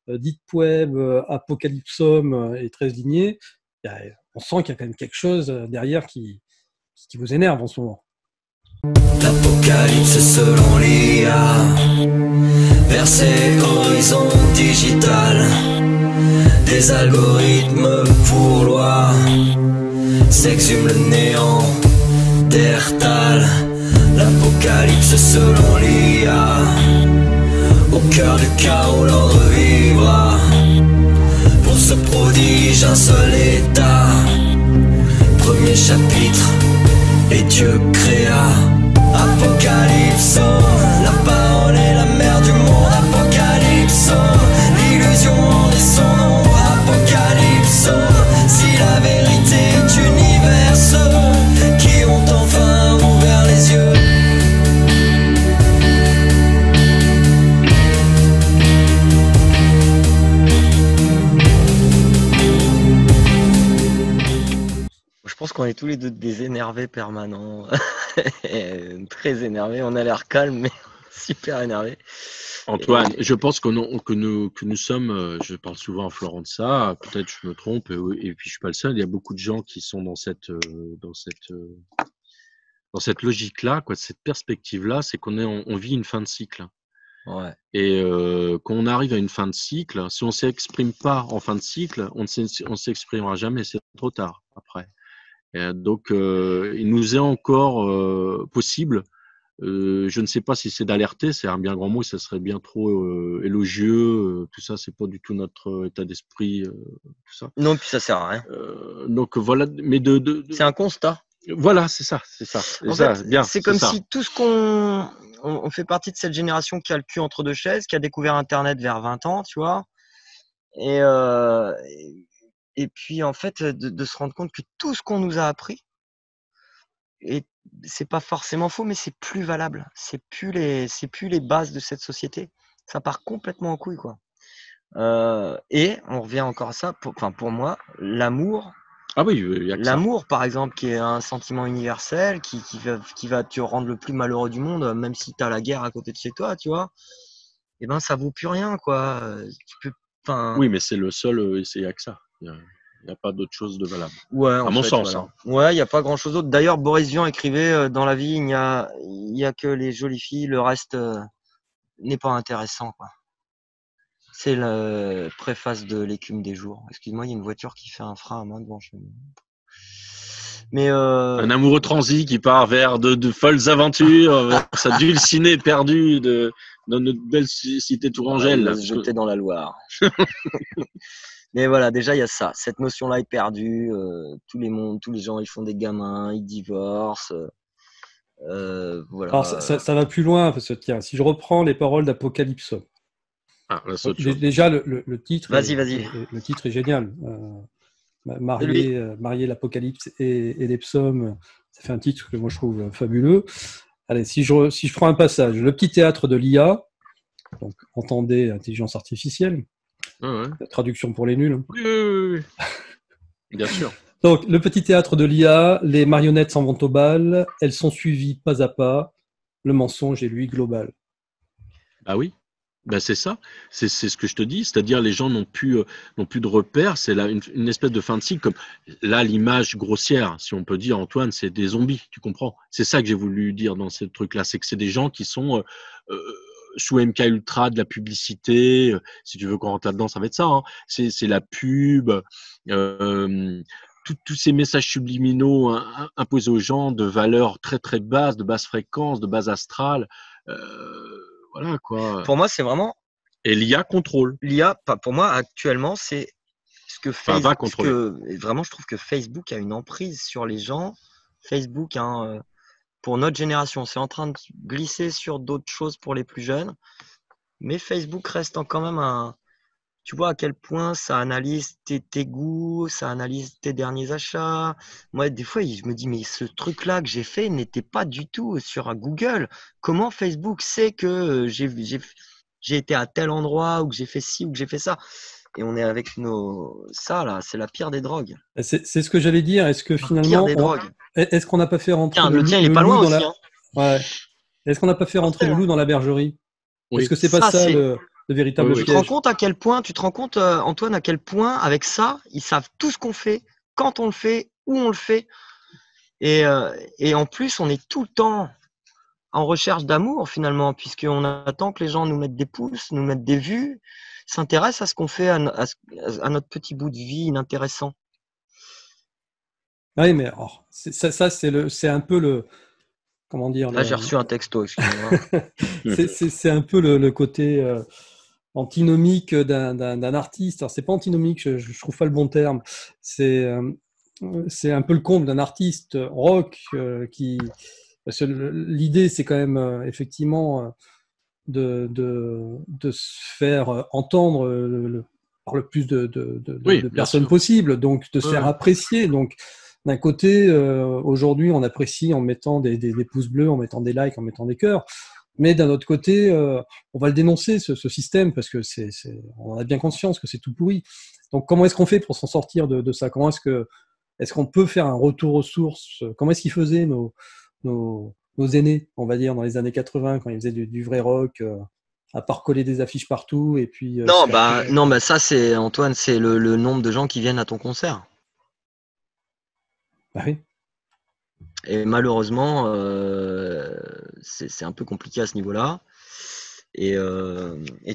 Deep Web, Apocalypsum et 13 lignées, on sent qu'il y a quand même quelque chose derrière qui vous énerve en ce moment. L'apocalypse selon l'IA, verset horizon digital, des algorithmes pour loi, s'exhume le néant d'Ertal. L'apocalypse selon l'IA, au cœur du chaos l'ordre vivra, pour ce prodige un seul état. Premier chapitre, et Dieu créa. Apocalypse, la parole est la mère du monde. Apocalypse, l'illusion en est son nom. Apocalypse, si la vérité est universe, qui ont enfin ouvert les yeux. Je pense qu'on est tous les deux des énervés permanents. Très énervés. On a l'air calme, mais super énervé. Antoine, je pense que nous sommes, je parle souvent à Florent de ça, peut-être je me trompe, et puis je suis pas le seul, il y a beaucoup de gens qui sont dans cette logique-là, quoi, cette perspective-là, c'est on vit une fin de cycle. Ouais. Et quand on arrive à une fin de cycle, si on ne s'exprime pas en fin de cycle, on s'exprimera jamais, c'est trop tard après. Et donc, il nous est encore possible, je ne sais pas si c'est d'alerter, c'est un bien grand mot, ça serait bien trop élogieux, tout ça, c'est pas du tout notre état d'esprit, tout ça. Non, puis ça sert à rien. Donc voilà, mais c'est un constat. Voilà, c'est ça. En fait, bien, c'est comme si tout ce on fait partie de cette génération qui a le cul entre deux chaises, qui a découvert Internet vers 20 ans, tu vois. Et puis, en fait, de se rendre compte que tout ce qu'on nous a appris, et c'est pas forcément faux, mais c'est plus valable. C'est plus les bases de cette société. Ça part complètement en couille, quoi. Et on revient encore à ça. Pour moi, l'amour. Ah oui, il y a que l'amour, par exemple, qui est un sentiment universel, qui va te rendre le plus malheureux du monde, même si tu as la guerre à côté de chez toi, tu vois. Et ben, ça vaut plus rien, quoi. Oui, mais c'est le seul, il n'y a que ça. Il n'y a pas d'autre chose de valable. Ouais, à mon sens. Voilà. Ouais, il n'y a pas grand chose d'autre. D'ailleurs, Boris Vian écrivait dans la vie, il n'y a que les jolies filles, le reste n'est pas intéressant, quoi. C'est la préface de L'écume des jours. Excuse-moi, il y a une voiture qui fait un frein à main devant chez moi. Mais un amoureux transi qui part vers de folles aventures, vers sa dulcinée perdue dans notre belle cité tourangelle. Se jeter dans la Loire. Mais voilà, déjà il y a ça. Cette notion-là est perdue. Tous les gens, ils font des gamins, ils divorcent. Voilà. Alors ça va plus loin parce que tiens, si je reprends les paroles d'Apocalypse. Déjà le titre. Vas-y. Le titre est génial. Marier l'Apocalypse et les psaumes, ça fait un titre que moi je trouve fabuleux. Allez, si je prends un passage, le petit théâtre de l'IA, donc entendez intelligence artificielle, la traduction pour les nuls. Oui. Bien sûr. Donc le petit théâtre de l'IA, les marionnettes s'en vont au bal, elles sont suivies pas à pas, le mensonge est lui global. Ah oui. Ben c'est ça, c'est ce que je te dis, c'est-à-dire les gens n'ont plus de repères, c'est là une espèce de fin de cycle, comme là l'image grossière, si on peut dire, Antoine, c'est des zombies, tu comprends? C'est ça que j'ai voulu dire dans ce truc-là, c'est que c'est des gens qui sont sous MK Ultra, de la publicité, si tu veux qu'on rentre là-dedans, ça va être ça, hein. C'est la pub, tous ces messages subliminaux imposés aux gens de valeurs très très basses, de basse fréquence, de base astrale. Voilà quoi. Pour moi, c'est vraiment. Et l'IA contrôle. L'IA, pour moi, actuellement, c'est ce que Facebook. Va contrôler. Vraiment, je trouve que Facebook a une emprise sur les gens. Facebook, pour notre génération, c'est en train de glisser sur d'autres choses pour les plus jeunes. Mais Facebook reste quand même tu vois à quel point ça analyse tes goûts, ça analyse tes derniers achats. Moi, des fois, je me dis, mais ce truc-là que j'ai fait n'était pas du tout sur Google. Comment Facebook sait que j'ai été à tel endroit ou que j'ai fait ci ou que j'ai fait ça? Et on est avec ça, là, c'est la pire des drogues. C'est ce que j'allais dire. Est-ce que finalement, est-ce qu'on n'a pas fait rentrer le tien, il est pas loin aussi. Ouais. Est-ce qu'on n'a pas fait rentrer le loup dans la bergerie? Oui. Est-ce que c'est pas ça le véritable piège? Tu te rends compte, Antoine, à quel point, avec ça, ils savent tout ce qu'on fait, quand on le fait, où on le fait. Et en plus, on est tout le temps en recherche d'amour, finalement, puisqu'on attend que les gens nous mettent des pouces, nous mettent des vues, s'intéressent à ce qu'on fait, à notre petit bout de vie inintéressant. Oui, mais alors, ça c'est un peu le... Comment dire? Là, j'ai reçu un texto, excusez-moi. c'est un peu le côté antinomique d'un artiste. Alors, c'est pas antinomique, je trouve pas le bon terme. C'est un peu le comble d'un artiste rock qui... Parce que l'idée, c'est quand même effectivement de se faire entendre par le plus de personnes possible, donc de se faire apprécier. Donc, d'un côté, aujourd'hui, on apprécie en mettant des pouces bleus, en mettant des likes, en mettant des cœurs. Mais d'un autre côté, on va le dénoncer, ce système, parce que on a bien conscience que c'est tout pourri. Donc, comment est-ce qu'on fait pour s'en sortir de ça? Comment est-ce qu'on peut faire un retour aux sources? Comment est-ce qu'ils faisaient nos nos aînés, on va dire, dans les années 80, quand ils faisaient du vrai rock, à part coller des affiches partout et puis Non, bah ça, c'est Antoine, c'est le nombre de gens qui viennent à ton concert. bah oui. Et malheureusement, c'est un peu compliqué à ce niveau-là. Et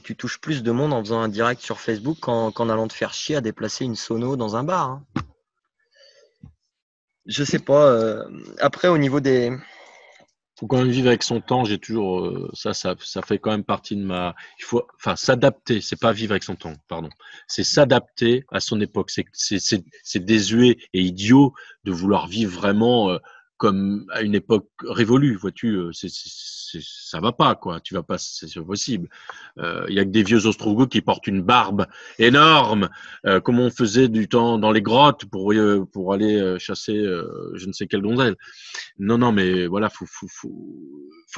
tu touches plus de monde en faisant un direct sur Facebook qu'en allant te faire chier à déplacer une sono dans un bar. Hein. Je sais pas. Après, au niveau des... Faut quand même vivre avec son temps. J'ai toujours ça fait quand même partie de ma. Il faut, enfin, s'adapter. C'est pas vivre avec son temps, pardon. C'est s'adapter à son époque. C'est désuet et idiot de vouloir vivre vraiment comme à une époque révolue. Vois-tu, ça va pas quoi. Tu vas pas, c'est impossible. Il y a que des vieux ostrogoths qui portent une barbe énorme, comme on faisait du temps dans les grottes pour aller chasser je ne sais quelle donzelle. Non, mais voilà, faut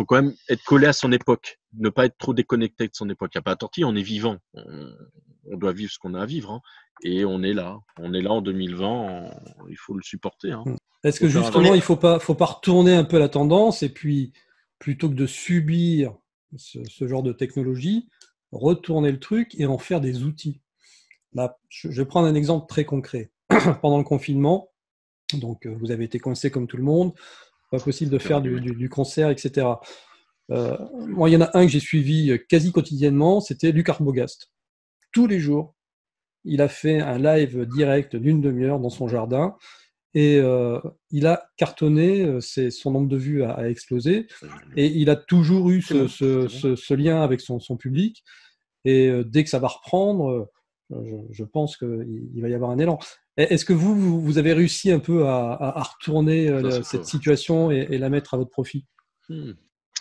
quand même être collé à son époque, ne pas être trop déconnecté de son époque. Il n'y a pas à tortiller, on est vivant, on doit vivre ce qu'on a à vivre, hein. Et on est là en 2020, il faut le supporter. Hein. Est-ce que justement, il faut pas retourner un peu la tendance et puis, plutôt que de subir ce genre de technologie, retourner le truc et en faire des outils. Là, je vais prendre un exemple très concret. Pendant le confinement, donc vous avez été coincé comme tout le monde, pas possible de faire du concert, etc. Moi, il y en a un que j'ai suivi quasi quotidiennement, c'était Luc Arbogast. Tous les jours, il a fait un live direct d'une demi-heure dans son jardin et il a cartonné, son nombre de vues a explosé et il a toujours eu ce lien avec son public et dès que ça va reprendre, je pense qu'il va y avoir un élan. Est-ce que vous avez réussi un peu à retourner cette situation et la mettre à votre profit?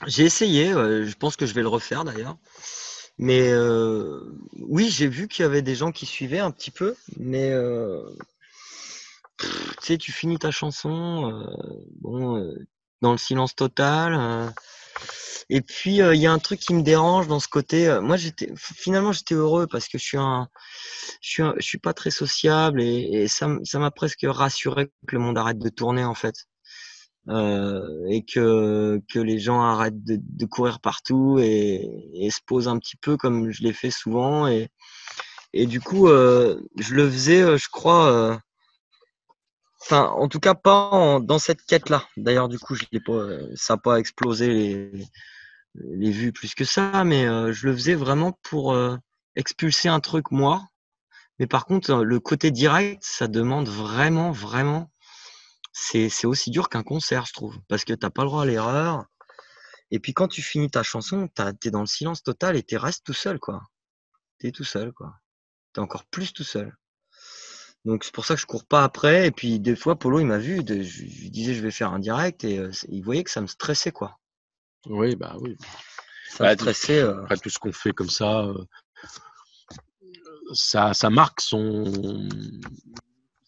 J'ai essayé, je pense que je vais le refaire d'ailleurs. Mais oui, j'ai vu qu'il y avait des gens qui suivaient un petit peu, mais tu sais, tu finis ta chanson, dans le silence total. Et puis il y a un truc qui me dérange dans ce côté. Moi, finalement, j'étais heureux parce que je suis pas très sociable et ça m'a presque rassuré que le monde arrête de tourner en fait. Et que les gens arrêtent de courir partout et se posent un petit peu comme je l'ai fait souvent et du coup je le faisais je crois enfin en tout cas pas dans cette quête là d'ailleurs du coup je l'ai pas ça n'a pas explosé les vues plus que ça mais je le faisais vraiment pour expulser un truc moi mais par contre le côté direct ça demande vraiment c'est aussi dur qu'un concert, je trouve, parce que t'as pas le droit à l'erreur. Et puis quand tu finis ta chanson, t'es dans le silence total et tu restes tout seul, quoi. T'es tout seul, quoi. T'es encore plus tout seul. Donc c'est pour ça que je cours pas après. Et puis des fois, Polo, il m'a vu, je lui disais je vais faire un direct et il voyait que ça me stressait, quoi. Oui, bah oui. Ça me stressait. Après tout ce qu'on fait comme ça marque son.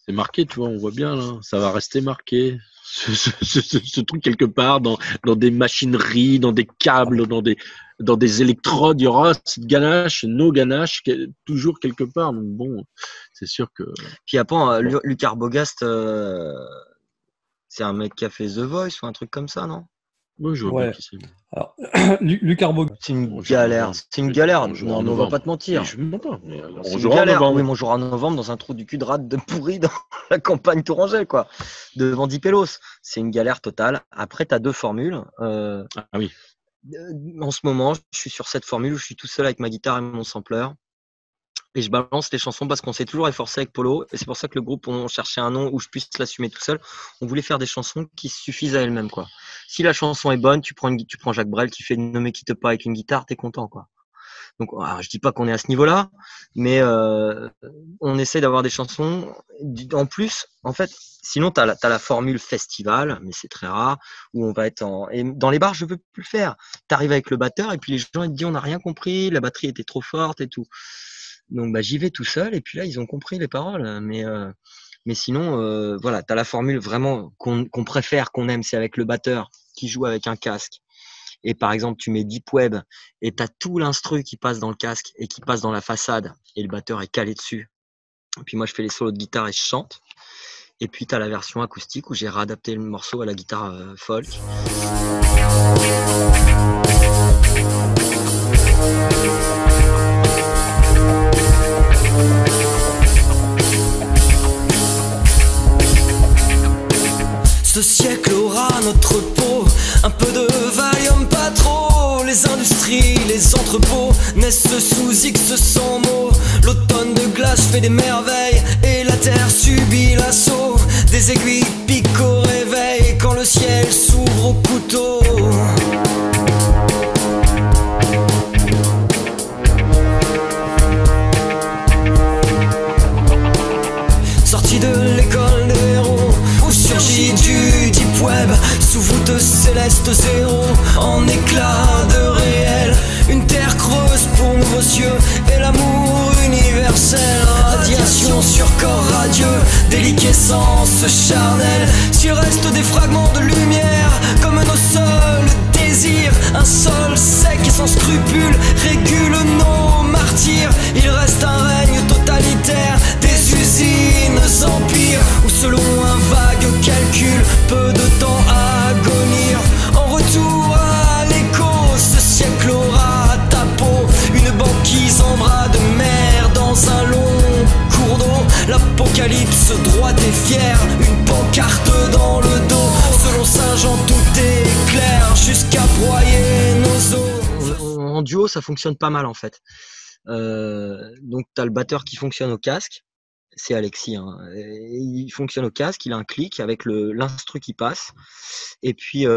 C'est marqué, tu vois, on voit bien là, ça va rester marqué. Ce truc quelque part dans des machineries, dans des câbles, dans des électrodes, il y aura cette ganache, nos ganaches, toujours quelque part. Donc bon, c'est sûr que. Puis après, Luc Arbogast, c'est un mec qui a fait The Voice ou un truc comme ça, non? Oui, je vois bien qui c'est. Alors, Luc Arbogast. C'est une galère. C'est une galère. Non, mais on va pas te mentir. Je ne mens pas. C'est une galère. Oui, mais on jouera en novembre dans un trou du cul de rate de pourri dans la campagne Tourangelle, quoi. Devant Dipelos. C'est une galère totale. Après, tu as deux formules. Ah oui. En ce moment, je suis sur cette formule où je suis tout seul avec ma guitare et mon sampler. Et je balance les chansons parce qu'on s'est toujours efforcé avec Polo. Et c'est pour ça que le groupe, on cherchait un nom où je puisse l'assumer tout seul. On voulait faire des chansons qui suffisent à elles-mêmes, quoi. Si la chanson est bonne, tu prends Jacques Brel qui fait Ne me quitte pas avec une guitare, t'es content, quoi. Donc, alors, je dis pas qu'on est à ce niveau-là, mais on essaie d'avoir des chansons. En plus, en fait, sinon, t'as la formule festival, mais c'est très rare, où on va être et dans les bars, je veux plus le faire. T'arrives avec le batteur et puis les gens ils te disent on n'a rien compris, la batterie était trop forte et tout. Donc j'y vais tout seul et puis là ils ont compris les paroles, mais sinon voilà, t'as la formule vraiment qu'on préfère, qu'on aime, c'est avec le batteur qui joue avec un casque. Et par exemple tu mets Deep Web et t'as tout l'instru qui passe dans le casque et qui passe dans la façade et le batteur est calé dessus. Et puis moi je fais les solos de guitare et je chante. Et puis t'as la version acoustique où j'ai réadapté le morceau à la guitare folk. Ce siècle aura notre peau, un peu de Valium, pas trop. Les industries, les entrepôts naissent sous X sans mots. L'automne de glace fait des merveilles et la terre subit l'assaut. Des aiguilles piquent au réveil quand le ciel s'ouvre au couteau. Sorti de l'école des héros, où surgit du deep web, sous voûte céleste zéro, en éclat de réel. Une terre creuse pour nouveaux cieux et l'amour universel. Radiation sur corps radieux, déliquescence charnelle. S'il reste des fragments de lumière, comme nos seuls désirs, un sol sec et sans scrupules régule nos martyrs. Il reste un règne totalitaire, des usines empires, où selon un vague calcul, peu de temps à agonir. En retour à l'écho, ce siècle aura ta peau, une banquise en bras de mer dans un long cours d'eau. L'apocalypse droite et fière, une pancarte dans le dos. Selon Saint-Jean tout est clair, jusqu'à broyer nos os. En duo, ça fonctionne pas mal en fait. Donc tu as le batteur qui fonctionne au casque, c'est Alexis, hein. Il fonctionne au casque, il a un clic avec l'instru qui passe, et puis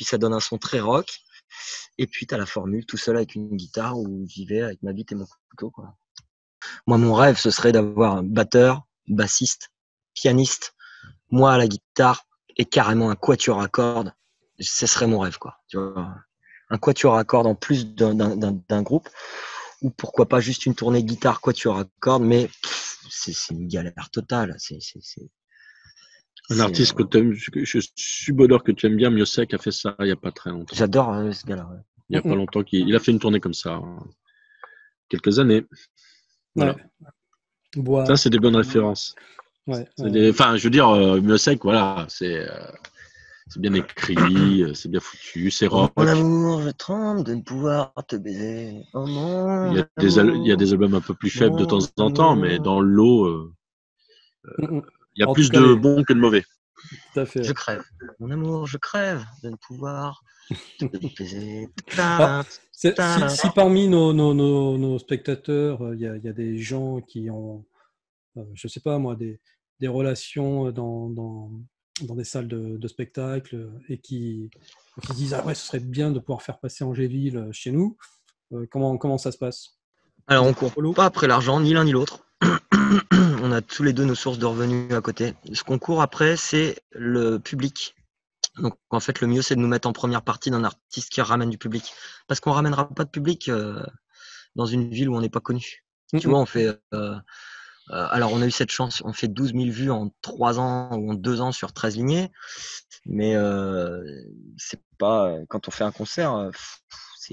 ça donne un son très rock. Et puis tu as la formule tout seul avec une guitare où j'y vais avec ma bite et mon couteau, quoi. Moi, mon rêve, ce serait d'avoir un batteur, bassiste, pianiste, moi à la guitare et carrément un quatuor à cordes. Ce serait mon rêve, quoi. Tu vois, un quatuor à cordes en plus d'un groupe, ou pourquoi pas juste une tournée guitare quatuor à cordes, mais c'est une galère totale. Un artiste que tu aimes, je suis bonheur que tu aimes bien, Miossec a fait ça il n'y a pas très longtemps. J'adore ce gars-là. Ouais. Il n'y a pas longtemps qu'il a fait une tournée comme ça, quelques années. Voilà. Ouais. Ça, c'est des bonnes références. Ouais. Enfin, je veux dire, Miossec, voilà, c'est bien écrit, c'est bien foutu, c'est rock. Mon amour, je tremble de ne pouvoir te baiser. Oh mon il y a des albums un peu plus faibles de temps en temps, mais dans le lot, il y a plus de bons que de mauvais. Tout à fait. Je crève. Mon amour, je crève de ne pouvoir te baiser. Si parmi nos spectateurs, il y a des gens qui ont, je sais pas moi, des relations dans des salles de spectacle et qui se disent ah ouais, ce serait bien de pouvoir faire passer Angéville chez nous, comment ça se passe? Alors on court pas après l'argent, ni l'un ni l'autre. On a tous les deux nos sources de revenus à côté. Ce qu'on court après, c'est le public. Donc en fait, le mieux, c'est de nous mettre en première partie d'un artiste qui ramène du public. Parce qu'on ramènera pas de public dans une ville où on n'est pas connu. Tu vois, on fait... alors on a eu cette chance, on fait 12 000 vues en 3 ans ou en 2 ans sur 13 lignées. Mais c'est pas... Quand on fait un concert...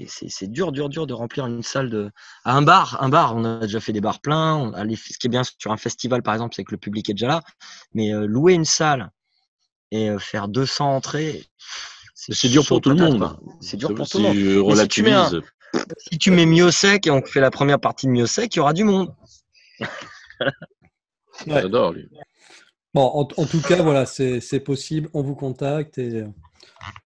c'est dur de remplir une salle à un bar, on a déjà fait des bars pleins. Ce qui est bien sur un festival, par exemple, c'est que le public est déjà là. Mais louer une salle et faire 200 entrées, c'est dur pour tout le monde. C'est dur pour tout le monde. Je relativise. Si tu mets Miossec et on fait la première partie de Miossec, il y aura du monde. Ouais. J'adore lui. Bon, en tout cas, voilà, c'est possible. On vous contacte et.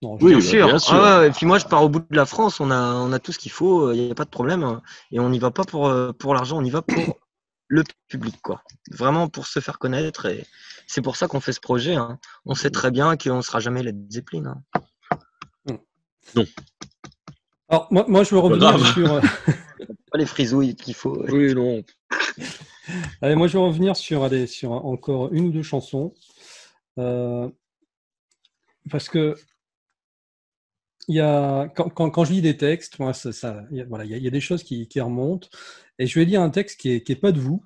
Non, oui, bien sûr. Ah ouais, et puis moi, je pars au bout de la France. On a tout ce qu'il faut. Il n'y a pas de problème. Et on n'y va pas pour l'argent. On y va pour le public, quoi. Vraiment pour se faire connaître. Et c'est pour ça qu'on fait ce projet. Hein. On sait très bien qu'on ne sera jamais Led Zeppelin. Hein. Non. Alors, moi, je veux revenir sur. Pas les frisouilles qu'il faut. Oui, non. Allez, moi, je veux revenir sur encore une ou deux chansons. Parce que quand je lis des textes, moi, il y a des choses qui remontent. Et je vais lire un texte qui est pas de vous.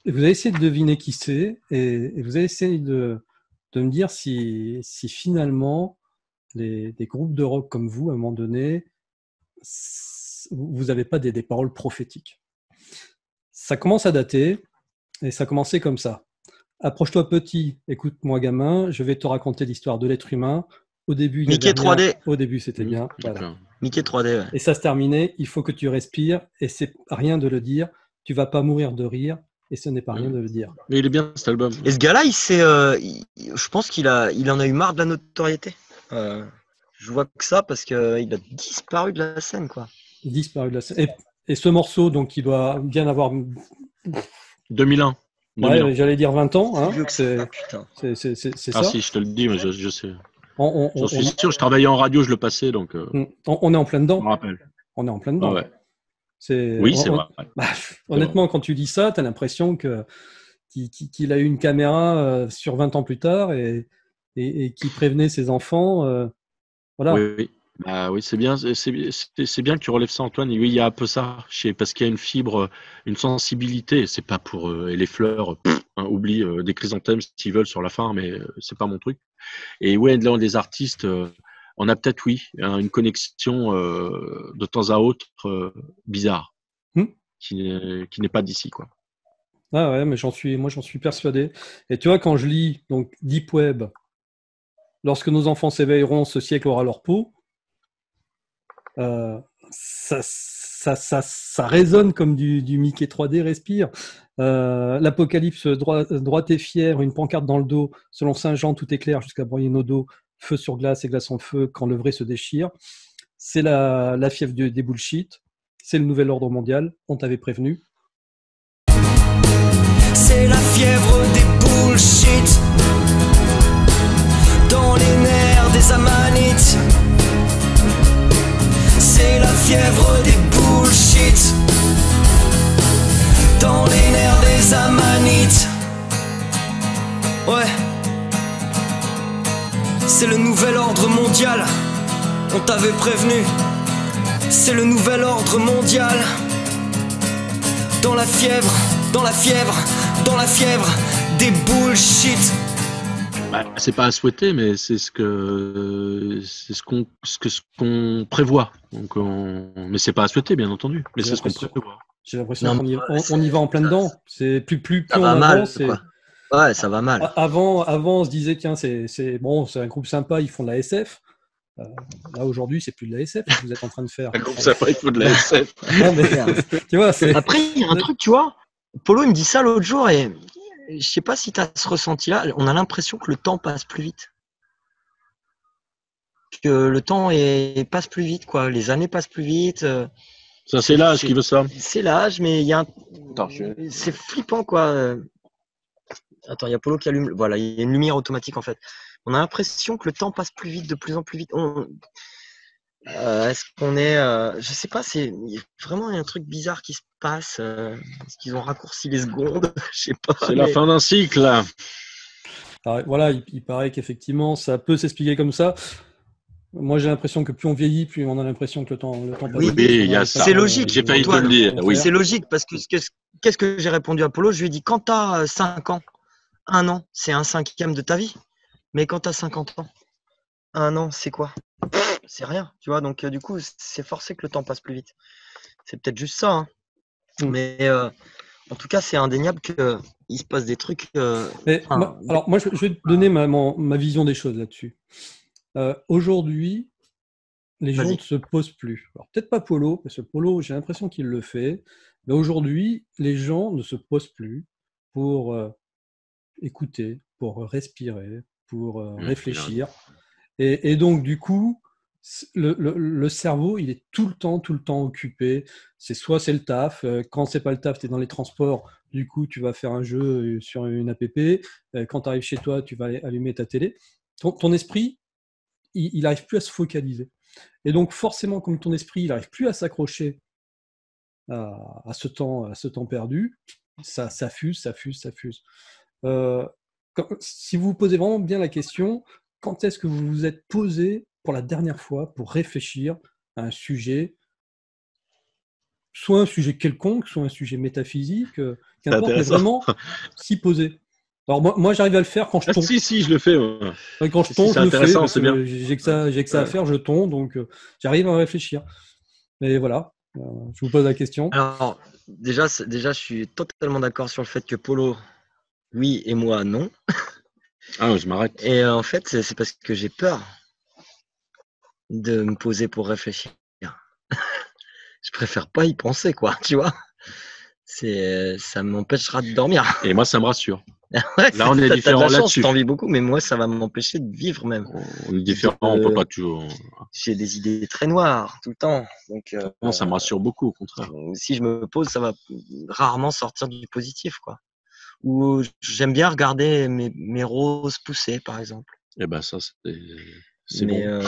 Et vous allez essayer de deviner qui c'est. Et vous allez essayer de me dire si finalement, des groupes de rock comme vous, à un moment donné, vous n'avez pas des paroles prophétiques. Ça commence à dater. Et ça a commencé comme ça. Approche-toi petit, écoute-moi gamin, je vais te raconter l'histoire de l'être humain. Au début, il y Mickey avait rien. 3D. Au début, c'était bien. Voilà. D'accord. Mickey 3D, ouais. Et ça se terminait. Il faut que tu respires. Et c'est rien de le dire. Tu vas pas mourir de rire. Et ce n'est pas rien de le dire. Mais il est bien cet album. Et ce gars-là, je pense qu'il en a eu marre de la notoriété. Je vois que ça parce qu'il a disparu de la scène, quoi. Disparu de la scène. Et ce morceau, donc, il doit bien avoir. 2001. Ouais, j'allais dire 20 ans. Hein. Vieux que C'est ça, putain. ça. Ah si, je te le dis, mais je sais. On J'en suis sûr, je travaillais en radio, je le passais, donc on est en plein je dedans. me rappelle. On est en plein dedans. Ah ouais. Oui, c'est vrai. Bah, honnêtement, quand tu dis ça, tu as l'impression qu'il a eu une caméra sur 20 ans plus tard et qui prévenait ses enfants. Voilà. Oui. Bah, oui, c'est bien que tu relèves ça, Antoine. Oui, il y a un peu ça, parce qu'il y a une fibre, une sensibilité. C'est pas pour et les fleurs, oublie des chrysanthèmes s'ils veulent sur la fin, mais c'est pas mon truc. Et ouais, là, des artistes, on a peut-être une connexion de temps à autre bizarre, qui n'est pas d'ici, quoi. Ah ouais, mais j'en suis persuadé. Et tu vois, quand je lis donc Deep Web, lorsque nos enfants s'éveilleront, ce siècle aura leur peau. Ça résonne comme du Mickey 3D respire. L'apocalypse droite et fière, une pancarte dans le dos. Selon Saint Jean, tout est clair jusqu'à broyer nos dos. Feu sur glace et glace en feu quand le vrai se déchire. C'est la fièvre des bullshit. C'est le nouvel ordre mondial. On t'avait prévenu. C'est la fièvre des bullshit dans les nerfs des amanites. C'est la fièvre des bullshit dans les nerfs des amanites. Ouais. C'est le nouvel ordre mondial. On t'avait prévenu. C'est le nouvel ordre mondial. Dans la fièvre, dans la fièvre, dans la fièvre des bullshit. Bah, c'est pas à souhaiter, mais c'est ce qu'on prévoit. Donc mais c'est pas à souhaiter, bien entendu. Mais c'est ce qu'on prévoit. J'ai l'impression qu'on y va en plein dedans. C'est plus ça on va mal, avance. quoi. Ouais, ça va mal. Avant, on se disait tiens, c'est bon, c'est un groupe sympa, ils font de la SF. Là aujourd'hui, c'est plus de la SF que vous êtes en train de faire. Un groupe sympa, il faut de la SF. Non, mais, tu vois, Après, il y a un truc, tu vois. Polo, il me dit ça l'autre jour et je sais pas si tu as ce ressenti-là. On a l'impression que le temps passe plus vite. Que le temps passe plus vite, quoi. Les années passent plus vite. Ça, c'est l'âge qui veut ça. C'est l'âge, mais il y a c'est flippant, quoi. Attends, il y a Polo qui allume. Voilà, il y a une lumière automatique, en fait. On a l'impression que le temps passe plus vite, de plus en plus vite. Est-ce qu'on est... je sais pas, il y a vraiment un truc bizarre qui se passe. Est-ce qu'ils ont raccourci les secondes? Je sais pas. C'est la fin d'un cycle, là. Alors, voilà, il paraît qu'effectivement, ça peut s'expliquer comme ça. Moi, j'ai l'impression que plus on vieillit, plus on a l'impression que le temps passe. Oui, il y a ça. C'est logique. J'ai failli te le dire. Oui. C'est logique parce que qu'est-ce que j'ai répondu à Polo? Je lui ai dit, quand tu as 5 ans, 1 an, c'est un cinquième de ta vie. Mais quand tu as 50 ans, 1 an, c'est quoi? C'est rien, tu vois. Donc, du coup, c'est forcé que le temps passe plus vite. C'est peut-être juste ça. Hein. Mais en tout cas, c'est indéniable qu'il se passe des trucs. Alors, moi, je vais te donner ma vision des choses là-dessus. Aujourd'hui, les gens ne se posent plus. Alors, peut-être pas Polo, parce que Polo, j'ai l'impression qu'il le fait. Mais aujourd'hui, les gens ne se posent plus pour écouter, pour respirer, pour réfléchir. Et donc, du coup, le cerveau, il est tout le temps occupé. Soit c'est le taf. Quand c'est pas le taf, tu es dans les transports. Du coup, tu vas faire un jeu sur une app. Quand tu arrives chez toi, tu vas allumer ta télé. Ton esprit, il n'arrive plus à se focaliser. Et donc, forcément, comme ton esprit, il n'arrive plus à s'accrocher à ce temps perdu, ça fuse. Si vous vous posez vraiment bien la question, quand est-ce que vous vous êtes posé pour la dernière fois pour réfléchir à un sujet, soit un sujet quelconque, soit un sujet métaphysique, qu'importe, mais vraiment s'y poser. Alors moi j'arrive à le faire quand je tombe. Si, je le fais. Quand je tombe, je le fais. Parce que j'ai que ça à faire, je tombe, donc j'arrive à réfléchir. Mais voilà, je vous pose la question. Alors déjà, je suis totalement d'accord sur le fait que Polo, oui, et moi, non. Ah, je m'arrête. Et en fait, c'est parce que j'ai peur. de me poser pour réfléchir. Je préfère pas y penser, quoi, tu vois. Ça m'empêchera de dormir. Et moi, ça me rassure. Ouais, Là, on est t'as de différents la chance, là-dessus. je t'envie beaucoup, mais moi, ça va m'empêcher de vivre même. On est différents, on peut pas toujours. J'ai des idées très noires tout le temps. Donc, Non, ça me rassure beaucoup, au contraire. si je me pose, ça va rarement sortir du positif, quoi. Ou j'aime bien regarder mes roses pousser, par exemple. Et ben ça, c'est Mais, bon.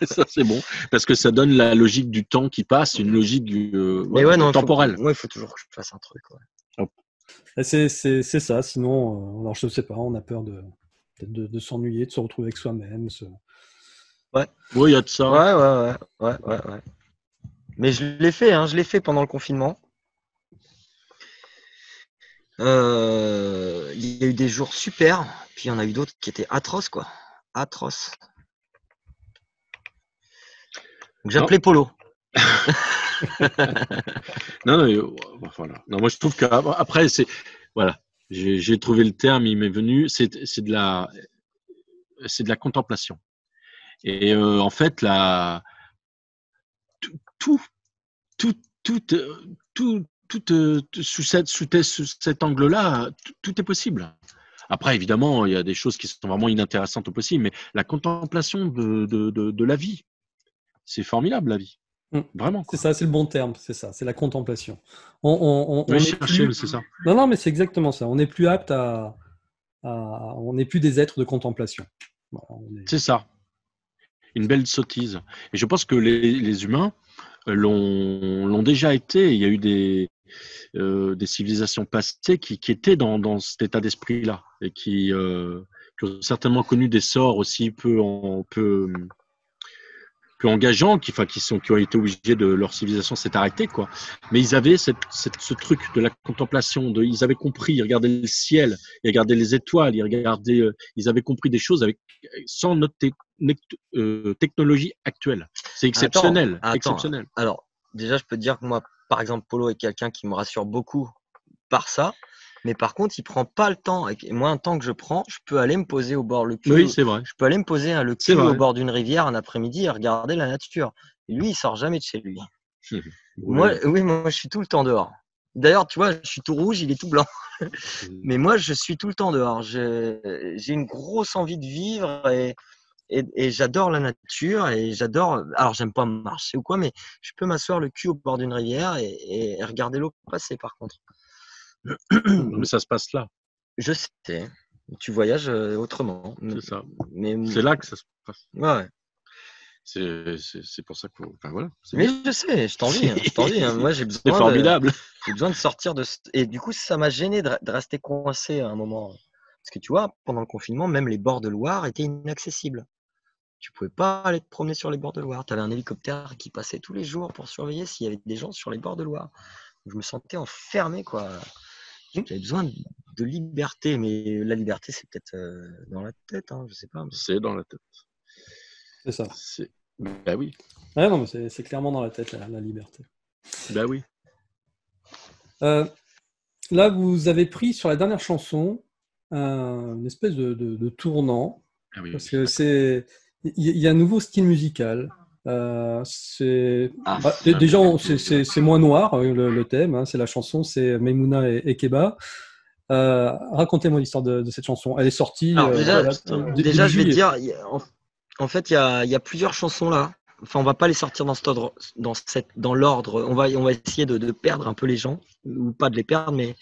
Ça, c'est bon. Parce que ça donne la logique du temps qui passe, une logique mais ouais, non, temporelle. Moi, il faut toujours que je fasse un truc. Ouais. C'est ça. Sinon, alors je sais pas, on a peur de s'ennuyer, de se retrouver avec soi-même. Ouais. Oui, il y a de ça. Ouais. Mais je l'ai fait pendant le confinement. Il y a eu des jours super, puis il y en a eu d'autres qui étaient atroces, quoi. Atroces. Donc, j'appelais Polo. Non, voilà. Non, moi je trouve qu'après, voilà, j'ai trouvé le terme, il m'est venu, c'est de la contemplation. Et en fait, tout sous cet angle-là, tout est possible. Après, évidemment, il y a des choses qui sont vraiment inintéressantes au possible, mais la contemplation de la vie, c'est formidable, la vie. Vraiment. C'est ça, c'est le bon terme, c'est ça, c'est la contemplation. On c'est ça. Non, mais c'est exactement ça. On n'est plus apte on n'est plus des êtres de contemplation. C'est ça. Une belle sottise. Et je pense que les humains l'ont déjà été. Il y a eu des civilisations passées qui étaient dans cet état d'esprit-là et qui ont certainement connu des sorts aussi peu engageants, qui ont été obligés de leur civilisation s'est arrêtée, quoi. Mais ils avaient ce truc de la contemplation, ils avaient compris, ils regardaient le ciel, ils regardaient les étoiles, ils avaient compris des choses sans notre technologie actuelle. C'est exceptionnel. Exceptionnel. Alors, déjà, je peux te dire que moi, par exemple, Polo est quelqu'un qui me rassure beaucoup par ça. Mais par contre, il prend pas le temps. Et moi, un temps que je prends, je peux aller me poser au bord le cul. Oui, c'est vrai. Je peux aller me poser le cul au bord d'une rivière un après-midi et regarder la nature. Et lui, il sort jamais de chez lui. Moi, je suis tout le temps dehors. D'ailleurs, tu vois, je suis tout rouge, il est tout blanc. Mais moi, je suis tout le temps dehors. J'ai une grosse envie de vivre et j'adore la nature et j'adore. Alors, j'aime pas marcher ou quoi, mais je peux m'asseoir le cul au bord d'une rivière et regarder l'eau passer, par contre. Mais ça se passe là. Je sais. Tu voyages autrement. C'est ça. Mais c'est là que ça se passe. Ouais. C'est pour ça que. Enfin, voilà. Mais bien. Je sais, je t'envie. Hein. Moi, j'ai besoin. C'est formidable. J'ai besoin de sortir de. Et du coup, ça m'a gêné de rester coincé à un moment. Parce que tu vois, pendant le confinement, même les bords de Loire étaient inaccessibles. Tu pouvais pas aller te promener sur les bords de Loire. Tu avais un hélicoptère qui passait tous les jours pour surveiller s'il y avait des gens sur les bords de Loire. Je me sentais enfermé, quoi. J'avais besoin de liberté, mais la liberté, c'est peut-être dans la tête, hein, je sais pas. Mais... C'est dans la tête. C'est ça. Ben oui. Ouais, non, mais c'est clairement dans la tête, la liberté. Ben oui. Là, vous avez pris sur la dernière chanson une espèce de tournant. Ah oui, parce que il y a un nouveau style musical. Déjà, c'est moins noir le thème. Hein, c'est la chanson, c'est Maimouna et Keba. Racontez-moi l'histoire de cette chanson. Elle est sortie. Alors, déjà je vais te dire, en fait, il y a plusieurs chansons là. Enfin, on va pas les sortir dans l'ordre. On va essayer de perdre un peu les gens, ou pas de les perdre, mais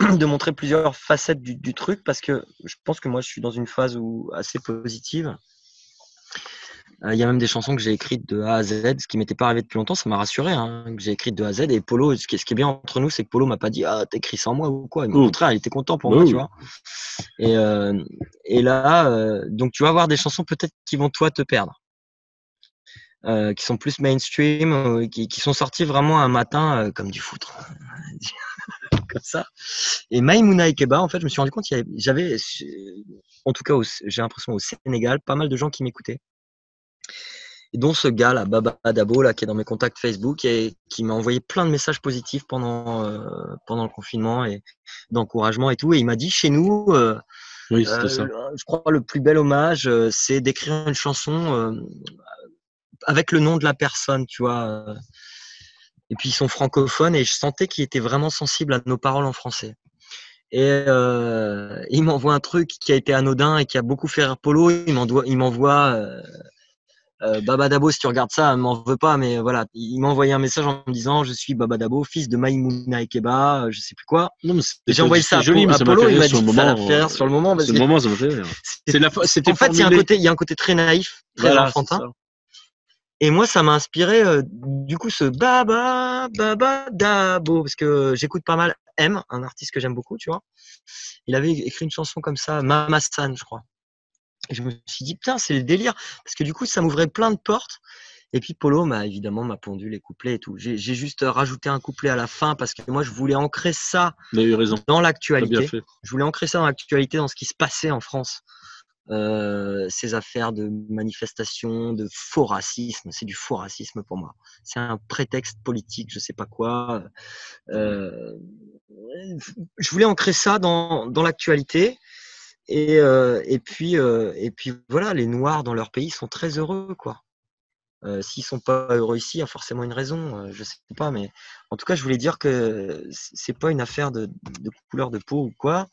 de montrer plusieurs facettes du truc, parce que je pense que moi, je suis dans une phase assez positive. Il y a même des chansons que j'ai écrites de A à Z, ce qui m'était pas arrivé depuis longtemps, ça m'a rassuré, hein, que j'ai écrites de A à Z. Et Polo, ce qui est bien entre nous, c'est que Polo m'a pas dit t'écris sans moi ou quoi. Au contraire, il était content pour moi, tu vois. Et là, donc tu vas avoir des chansons peut-être qui vont toi te perdre, qui sont plus mainstream, qui sont sorties vraiment un matin comme du foutre, comme ça. Et Maimouna et Keba, en fait, je me suis rendu compte j'avais, en tout cas, j'ai l'impression au Sénégal, pas mal de gens qui m'écoutaient. Et dont ce gars là, Baba Dabo, là, qui est dans mes contacts Facebook et qui m'a envoyé plein de messages positifs pendant le confinement et d'encouragement et tout. Et il m'a dit, chez nous, oui, c'était ça. je crois le plus bel hommage, c'est d'écrire une chanson avec le nom de la personne, tu vois. Et puis ils sont francophones et je sentais qu'ils étaient vraiment sensibles à nos paroles en français. Et il m'envoie un truc qui a été anodin et qui a beaucoup fait rire Polo. Il m'envoie Baba Dabo, si tu regardes ça, m'en veux pas, mais voilà, il m'a envoyé un message en me disant je suis Baba Dabo, fils de Maïmouna Ekeba, je sais plus quoi. Non, mais j'ai envoyé ça joli, à mais ça Polo, m'a fait il m'a rire dit sur le ça l'a moment. fait rire sur le moment. Sur le moment, ça m'a fait rire. C'était en fait, il formulé. y a un côté très naïf, très Voilà, enfantin. Et moi, ça m'a inspiré, du coup, ce Baba Dabo, parce que j'écoute pas mal M, un artiste que j'aime beaucoup, tu vois. Il avait écrit une chanson comme ça, Mama San, je crois. Et je me suis dit, putain, c'est le délire, parce que du coup, ça m'ouvrait plein de portes. Et puis Polo évidemment m'a pondu les couplets et tout. J'ai juste rajouté un couplet à la fin parce que moi, je voulais ancrer ça dans l'actualité. Je voulais ancrer ça dans l'actualité, dans ce qui se passait en France. Ces affaires de manifestation, de faux racisme, c'est du faux racisme pour moi. C'est un prétexte politique, je sais pas quoi. Je voulais ancrer ça dans l'actualité. Et puis voilà, les Noirs dans leur pays sont très heureux, quoi. S'ils sont pas heureux ici, il y a forcément une raison. Je sais pas, mais en tout cas, je voulais dire que c'est pas une affaire de couleur de peau ou quoi.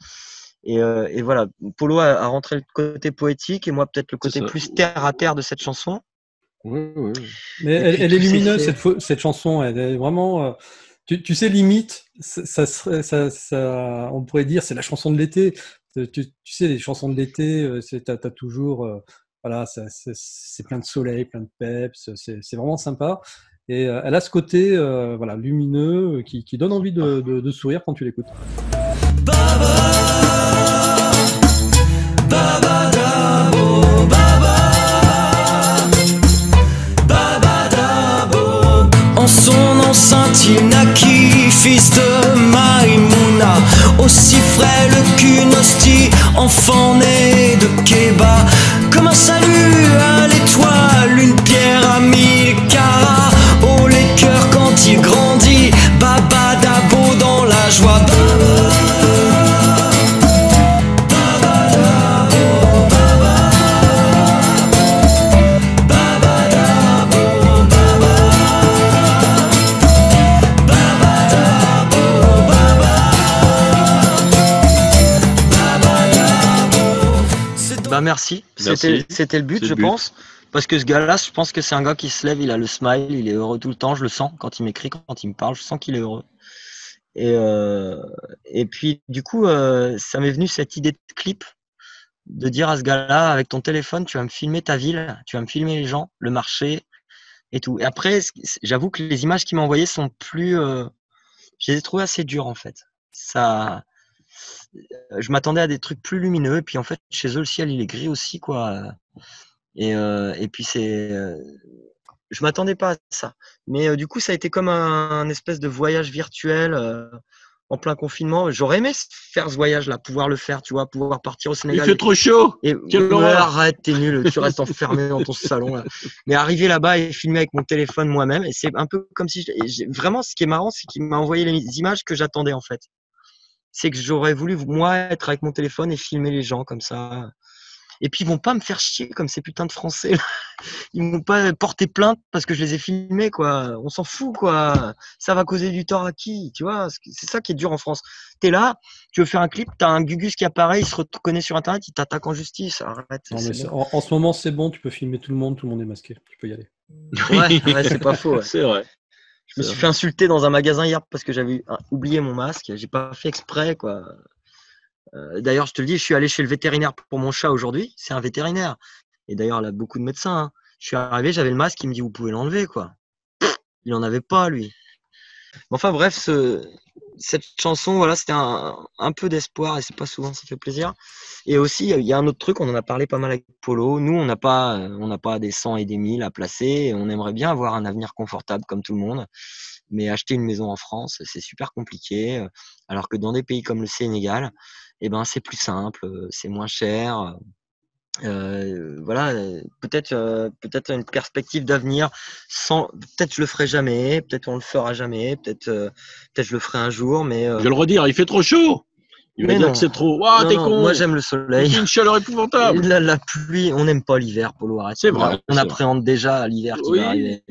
Et voilà, Polo a rentré le côté poétique et moi peut-être le côté plus terre à terre de cette chanson. Oui. Mais elle est lumineuse cette chanson. Elle est vraiment. Tu sais, limite, ça, on pourrait dire c'est la chanson de l'été. Tu sais, les chansons de l'été, t'as toujours, voilà, c'est plein de soleil, plein de peps. C'est vraiment sympa. Et elle a ce côté, voilà, lumineux qui donne envie de sourire quand tu l'écoutes. Baba Dabo, Baba Dabo. En son enceinte il naquit, fils de Maïmouna, aussi frêle qu'une hostie, enfant né de Kéba. Comme un salut à l'étoile, une pierre à 1000 carats. Oh les cœurs quand il grandit, Baba Dabo dans la joie. Merci. C'était le but, je pense. Parce que ce gars-là, je pense que c'est un gars qui se lève, il a le smile, il est heureux tout le temps. Je le sens quand il m'écrit, quand il me parle, je sens qu'il est heureux. Et puis, du coup, ça m'est venu cette idée de clip, de dire à ce gars-là, avec ton téléphone, tu vas me filmer ta ville, tu vas me filmer les gens, le marché et tout. Et après, j'avoue que les images qu'il m'a envoyées sont plus... je les ai trouvées assez dures, en fait. Je m'attendais à des trucs plus lumineux, et puis en fait, chez eux, le ciel, il est gris aussi, quoi. Et puis je m'attendais pas à ça. Mais du coup, ça a été comme un espèce de voyage virtuel en plein confinement. J'aurais aimé faire ce voyage-là, pouvoir le faire, tu vois, pouvoir partir au Sénégal. Il fait trop chaud. Arrête, t'es nul, tu restes enfermé dans ton salon. Là. Mais arriver là-bas et filmer avec mon téléphone moi-même, et c'est un peu comme si... Vraiment, ce qui est marrant, c'est qu'il m'a envoyé les images que j'attendais, en fait. C'est que j'aurais voulu, moi, être avec mon téléphone et filmer les gens comme ça. Et puis, ils vont pas me faire chier comme ces putains de Français. Là. Ils vont pas porter plainte parce que je les ai filmés, quoi. On s'en fout, quoi. Ça va causer du tort à qui, tu vois. C'est ça qui est dur en France. T'es là, tu veux faire un clip, t'as un Gugus qui apparaît, il se reconnaît sur Internet, il t'attaque en justice. Arrête. Non, mais bon. En ce moment, c'est bon, tu peux filmer tout le monde est masqué. Tu peux y aller. Ouais, c'est pas faux. Ouais. C'est vrai. Je me suis fait insulter dans un magasin hier parce que j'avais oublié mon masque. J'ai pas fait exprès, quoi. D'ailleurs, je te le dis, je suis allé chez le vétérinaire pour mon chat aujourd'hui. C'est un vétérinaire. Et d'ailleurs, il a beaucoup de médecins. Hein. Je suis arrivé, j'avais le masque, il me dit, vous pouvez l'enlever, quoi. Il en avait pas, lui. Enfin, bref, cette chanson, voilà, c'était un peu d'espoir et c'est pas souvent, ça fait plaisir. Et aussi, il y a un autre truc, on en a parlé pas mal avec Polo. Nous, on n'a pas des 100 et des 1000 à placer. Et on aimerait bien avoir un avenir confortable comme tout le monde. Mais acheter une maison en France, c'est super compliqué. Alors que dans des pays comme le Sénégal, eh ben, c'est plus simple, c'est moins cher. Voilà, peut-être une perspective d'avenir. Peut-être je le ferai jamais, peut-être on le fera jamais, peut-être je le ferai un jour. Mais je vais le redire, il fait trop chaud. Il va Mais dire non. que c'est trop. Waouh, Non, t'es non, con. moi j'aime le C'est soleil. une chaleur épouvantable. La pluie, on n'aime pas l'hiver, Polo, arrête. C'est vrai, On c'est appréhende déjà l'hiver qui va Oui. arriver.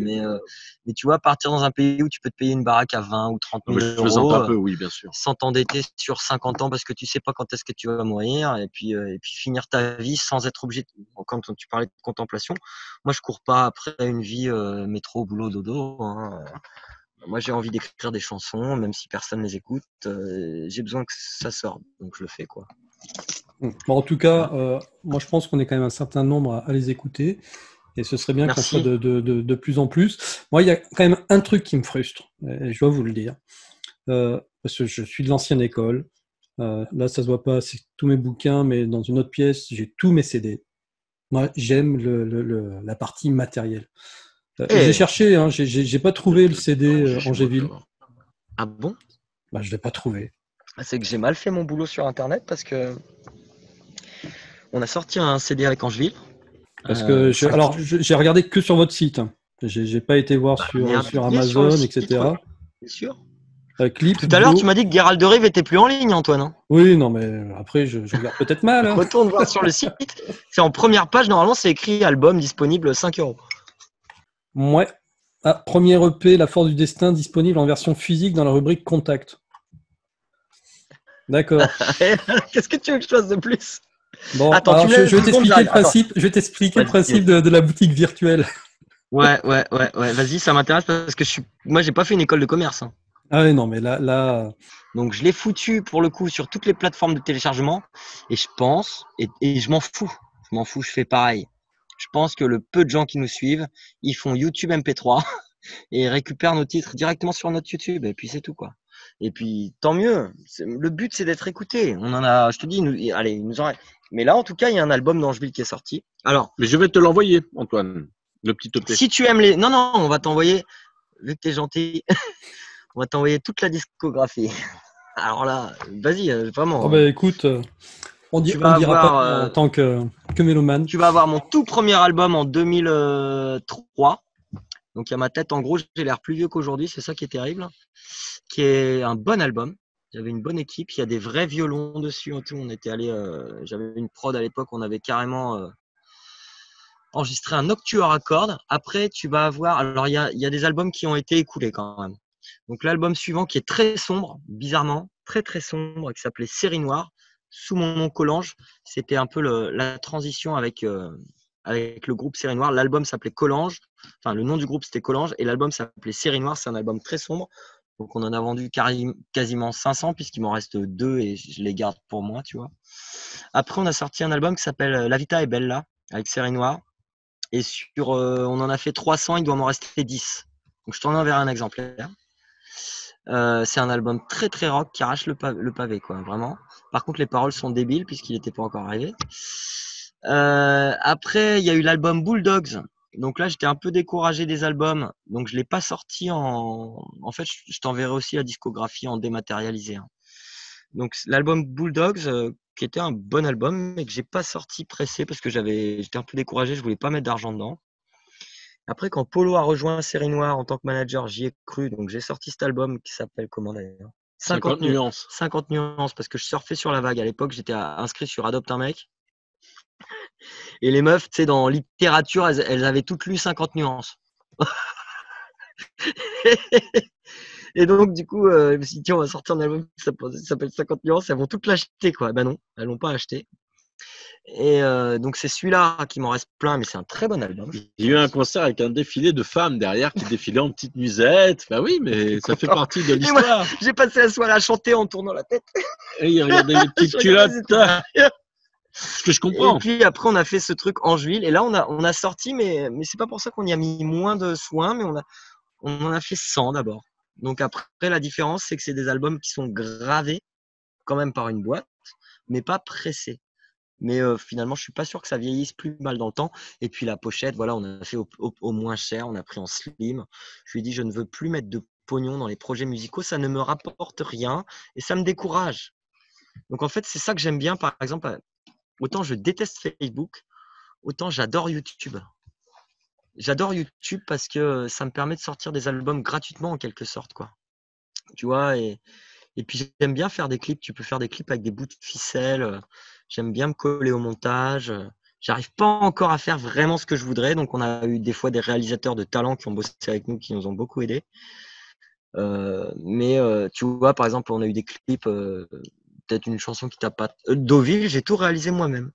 Mais tu vois, partir dans un pays où tu peux te payer une baraque à 20 ou 30 Non, mais 000 je plaisante euros, un peu, oui, bien sûr. sans t'endetter sur 50 ans parce que tu sais pas quand est-ce que tu vas mourir, et puis finir ta vie sans être obligé. Quand tu parlais de contemplation, moi je cours pas après une vie métro, boulot, dodo. Hein. Moi j'ai envie d'écrire des chansons, même si personne les écoute. J'ai besoin que ça sorte, donc je le fais, quoi. Bon, en tout cas, moi je pense qu'on est quand même un certain nombre à les écouter. Et ce serait bien qu'on soit Merci. de plus en plus. Moi, il y a quand même un truc qui me frustre, et je dois vous le dire. Parce que je suis de l'ancienne école. Là, ça se voit pas, c'est tous mes bouquins, mais dans une autre pièce, j'ai tous mes CD. Moi, j'aime la partie matérielle. J'ai Eh, cherché, hein, j'ai pas trouvé le CD Non, j'ai chez moi, Angéville. ça va. ah bon? Bah, je l'ai pas trouvé. C'est que j'ai mal fait mon boulot sur Internet parce que on a sorti un CD avec Angeville. Parce que alors, j'ai regardé que sur votre site. Hein. J'ai pas été voir Merde, sur il est sur le Amazon, site, etc. c'est sûr. Clip, Tout à l'heure, Bio. tu m'as dit que Gérald de Rive était plus en ligne, Antoine. Hein. Oui, non, mais après, je regarde peut-être mal. Hein. Retourne voir sur le site. C'est en première page, normalement, c'est écrit album disponible 5 €. Ouais. Ah, premier EP, La Force du Destin, disponible en version physique dans la rubrique Contact. D'accord. Qu'est-ce que tu veux que je fasse de plus? Bon, Attends, alors tu me laisses je vais 10 secondes, t'expliquer le j'arrive. Attends. principe. Je vais t'expliquer le Vas-y, principe vas-y. de la boutique virtuelle. Ouais. Vas-y, ça m'intéresse parce que moi, j'ai pas fait une école de commerce. Hein. Ah oui, non, mais là, Donc, je l'ai foutu pour le coup sur toutes les plateformes de téléchargement. Et je pense, et je m'en fous. Je m'en fous, je fais pareil. Je pense que le peu de gens qui nous suivent, ils font YouTube MP3 et récupèrent nos titres directement sur notre YouTube. Et puis, c'est tout, quoi. Et puis, tant mieux. Le but, c'est d'être écouté. On en a, je te dis, allez, il nous en reste. Mais là, en tout cas, il y a un album d'Angeville qui est sorti. Alors, Mais je vais te l'envoyer, Antoine, le petit EP. si tu aimes les. Non, on va t'envoyer, vu que t'es gentil, on va t'envoyer toute la discographie. Alors là, vas-y, vraiment. oh, bah, écoute, on Tu on vas dira pas avoir, en tant que mélomane. tu vas avoir mon tout premier album en 2003. Donc, il y a ma tête, en gros, j'ai l'air plus vieux qu'aujourd'hui, c'est ça qui est terrible. Qui est un bon album. J'avais une bonne équipe, il y a des vrais violons dessus et tout. On était allé, j'avais une prod à l'époque, on avait carrément enregistré un octuor à cordes. Après, tu vas avoir, alors il y a des albums qui ont été écoulés quand même. Donc l'album suivant qui est très sombre, bizarrement, très très sombre, qui s'appelait Série Noire, sous mon nom Collange. C'était un peu la transition avec le groupe Série Noire. L'album s'appelait Collange, enfin le nom du groupe c'était Collange et l'album s'appelait Série Noire. C'est un album très sombre. Donc on en a vendu quasiment 500 puisqu'il m'en reste 2 et je les garde pour moi, tu vois. Après on a sorti un album qui s'appelle La Vita è Bella avec Série Noire. Et on en a fait 300, il doit m'en rester 10. Donc je t'en enverrai un exemplaire. C'est un album très très rock qui arrache le pavé, quoi, vraiment. Par contre, les paroles sont débiles puisqu'il n'était pas encore arrivé. Après, il y a eu l'album Bulldogs. Donc là, j'étais un peu découragé des albums. Donc je ne l'ai pas sorti en fait, je t'enverrai aussi la discographie en dématérialisé. Hein. Donc l'album Bulldogs, qui était un bon album, mais que j'ai pas sorti pressé parce que j'étais un peu découragé, je voulais pas mettre d'argent dedans. Après, quand Polo a rejoint Série Noire en tant que manager, j'y ai cru. Donc, j'ai sorti cet album qui s'appelle comment d'ailleurs 50 nuances. 50 nuances, parce que je surfais sur la vague. À l'époque, j'étais inscrit sur Adopte un mec. Et les meufs, tu sais, dans littérature, elles avaient toutes lu 50 nuances. Et donc, du coup, je me suis dit, tiens, on va sortir un album qui s'appelle 50 nuances. Elles vont toutes l'acheter, quoi. Ben non, elles l'ont pas acheté. Et donc, c'est celui-là qui m'en reste plein, mais c'est un très bon album. Il y a eu un concert avec un défilé de femmes derrière qui défilaient en petites musettes. Bah oui, mais ça fait partie de l'histoire. J'ai passé la soirée à chanter en tournant la tête. Et ils regardaient les petites culottes. Ce que je comprends. Et puis après, on a fait ce truc Angeville. Et là, on a sorti, mais c'est pas pour ça qu'on y a mis moins de soin, mais on en a fait 100 d'abord. Donc après, la différence, c'est que c'est des albums qui sont gravés quand même par une boîte, mais pas pressés. Mais finalement, je suis pas sûr que ça vieillisse plus mal dans le temps. Et puis la pochette, voilà, on a fait au moins cher, on a pris en slim. Je lui ai dit, je ne veux plus mettre de pognon dans les projets musicaux, ça ne me rapporte rien et ça me décourage. Donc en fait, c'est ça que j'aime bien. Par exemple, autant je déteste Facebook, autant j'adore YouTube. J'adore YouTube parce que ça me permet de sortir des albums gratuitement en quelque sorte, quoi. Tu vois, et Et puis j'aime bien faire des clips. Tu peux faire des clips avec des bouts de ficelle. J'aime bien me coller au montage. J'arrive pas encore à faire vraiment ce que je voudrais. Donc on a eu des fois des réalisateurs de talent qui ont bossé avec nous, qui nous ont beaucoup aidés. Mais tu vois, par exemple, on a eu des clips, peut-être une chanson qui t'a pas. Deauville, j'ai tout réalisé moi-même.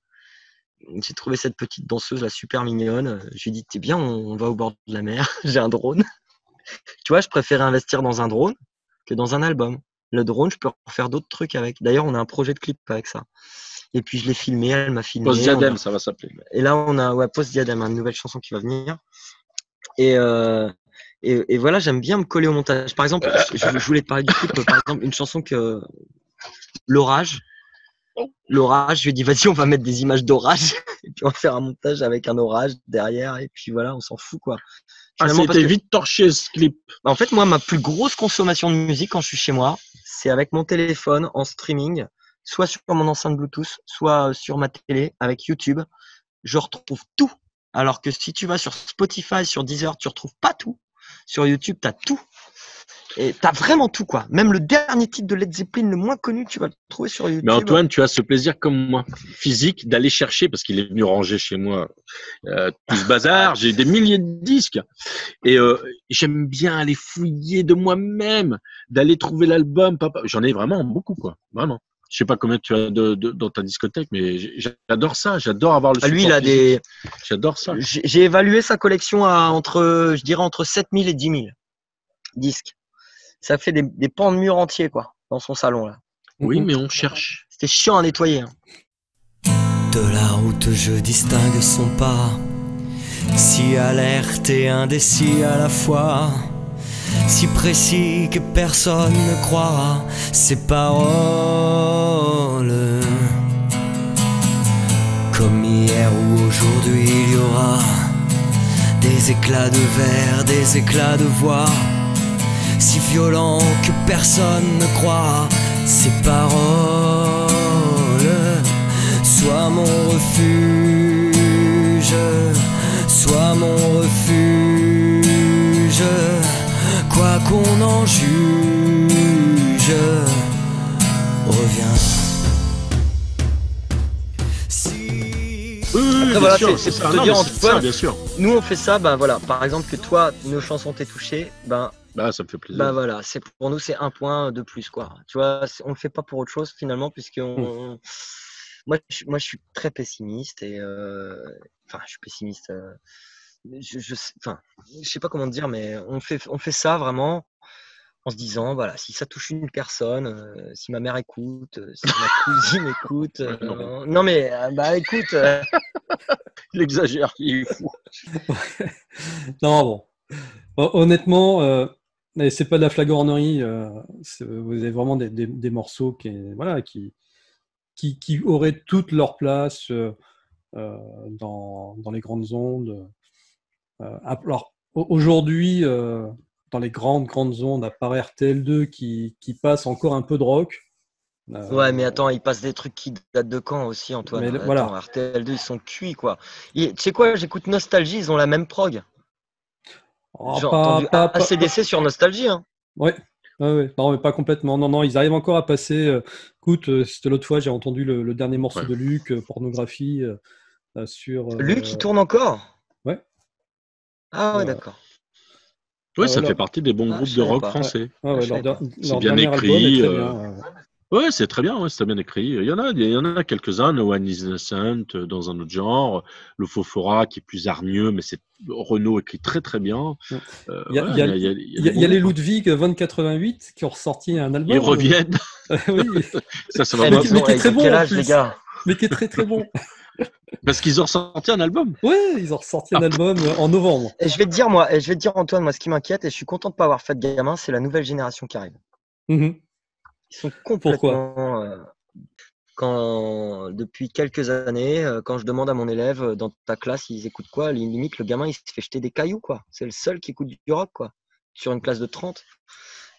J'ai trouvé cette petite danseuse là super mignonne. J'ai dit, t'es bien, on va au bord de la mer. J'ai un drone. Tu vois, je préférais investir dans un drone que dans un album. Le drone, je peux faire d'autres trucs avec. D'ailleurs, on a un projet de clip avec ça. Et puis, je l'ai filmé, elle m'a filmé. Post-Diadème, ça va s'appeler. Et là, on a Post-Diadème, une nouvelle chanson qui va venir. Et voilà, j'aime bien me coller au montage. Par exemple, je voulais te parler du clip, par exemple, une chanson que L'orage. L'orage, je lui ai dit, vas-y, on va mettre des images d'orage. Et puis, on va faire un montage avec un orage derrière. Et puis, voilà, on s'en fout, quoi. C'était vite torché, ce clip. En fait, moi, ma plus grosse consommation de musique quand je suis chez moi, c'est avec mon téléphone en streaming, soit sur mon enceinte Bluetooth, soit sur ma télé avec YouTube. Je retrouve tout. Alors que si tu vas sur Spotify, sur Deezer, tu retrouves pas tout. Sur YouTube, tu as tout. Et tu as vraiment tout, quoi. Même le dernier titre de Led Zeppelin, le moins connu, tu vas le trouver sur YouTube. Mais Antoine, tu as ce plaisir comme moi, physique, d'aller chercher, parce qu'il est venu ranger chez moi tout ce bazar. J'ai des milliers de disques. Et j'aime bien aller fouiller de moi-même, d'aller trouver l'album. Papa. J'en ai vraiment beaucoup, quoi. Vraiment. Je sais pas combien tu as dans ta discothèque, mais j'adore ça. J'adore avoir le support. Lui, il a physique. J'adore ça. J'ai évalué sa collection à je dirais entre 7000 et 10 000 disques. Ça fait des pans de mur entiers, quoi, dans son salon, là. Oui, mais on cherche. C'était chiant à nettoyer. Hein. De la route, je distingue son pas, si alerte et indécis à la fois, si précis que personne ne croira ses paroles. Comme hier ou aujourd'hui, il y aura des éclats de verre, des éclats de voix, si violents que personne ne croira ses paroles. Sois mon refuge, sois mon refuge, quoi qu'on en juge, reviens. Après, voilà, c'est pour te dire, Antoine, bien sûr. Nous, on fait ça, ben voilà. Par exemple, que toi, nos chansons t'aient touché, ben ça me fait plaisir. Ben voilà, pour nous, c'est un point de plus, quoi. Tu vois, on le fait pas pour autre chose, finalement, puisque moi, je suis très pessimiste et enfin, je suis pessimiste. Je sais pas comment te dire, mais on fait ça vraiment en se disant, voilà, si ça touche une personne, si ma mère écoute, si ma cousine écoute, non mais bah écoute, il exagère, il est fou. Non, bon. Honnêtement, c'est pas de la flagornerie. Vous avez vraiment des morceaux qui auraient toute leur place dans les grandes ondes. Alors aujourd'hui, dans les grandes ondes, à part RTL2 qui passe encore un peu de rock. Ouais, mais attends, il passe des trucs qui datent de quand aussi, Antoine? Mais Attends, voilà. RTL2, ils sont cuits, quoi. Tu sais quoi, j'écoute Nostalgie, ils ont la même prog. J'ai entendu AC/DC sur Nostalgie. Hein. Ouais. Non, mais pas complètement. Non, ils arrivent encore à passer. Écoute, c'était l'autre fois, j'ai entendu le dernier morceau de Luc, Pornographie, sur. Luc, il tourne encore? Ouais. Ah ouais, d'accord. Oui, ça fait partie des bons groupes de rock français. C'est bien écrit. Ouais, c'est très bien, c'est bien écrit. Il y en a quelques-uns. No One is Innocent dans un autre genre. Le Fofora qui est plus hargneux, mais c'est Renaud écrit très très bien. Il y a les Ludwig 2088 qui ont ressorti un album. Ils reviennent. Oui. Ça va mais qui est très bon. Quel âge, les gars? Mais qui est très très bon. Parce qu'ils ont ressorti un album. Oui, ils ont ressorti un album en novembre. Et je vais te dire, Antoine, moi, ce qui m'inquiète, et je suis content de ne pas avoir fait de gamin, c'est la nouvelle génération qui arrive. Mm-hmm. Ils sont complètement. Depuis quelques années, quand je demande à mon élève dans ta classe, ils écoutent quoi? Limite, le gamin, il se fait jeter des cailloux, quoi. C'est le seul qui écoute du rock, quoi. Sur une classe de 30.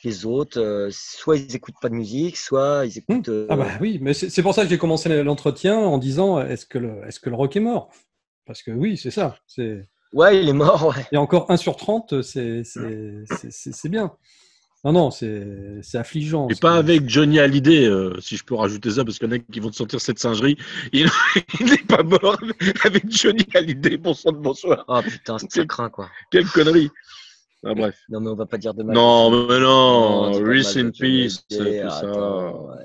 Les autres, soit ils n'écoutent pas de musique, soit ils écoutent. Ah bah oui, mais c'est pour ça que j'ai commencé l'entretien en disant est-ce que le rock est mort? Parce que oui, c'est ça. Ouais, il est mort. Ouais. Et encore 1 sur 30, c'est bien. Non, c'est affligeant. Et pas avec Johnny Hallyday, si je peux rajouter ça, parce qu'il y en a qui vont te sortir cette singerie. Il n'est pas mort avec Johnny Hallyday, bon sang de bonsoir. Oh putain, ça craint quoi. Quelle connerie. Ah, bref. Non, mais on va pas dire de mal. Non, mais non, on dit pas de rest mal in de Johnny peace, tout Hallyday, ça. attends, ouais,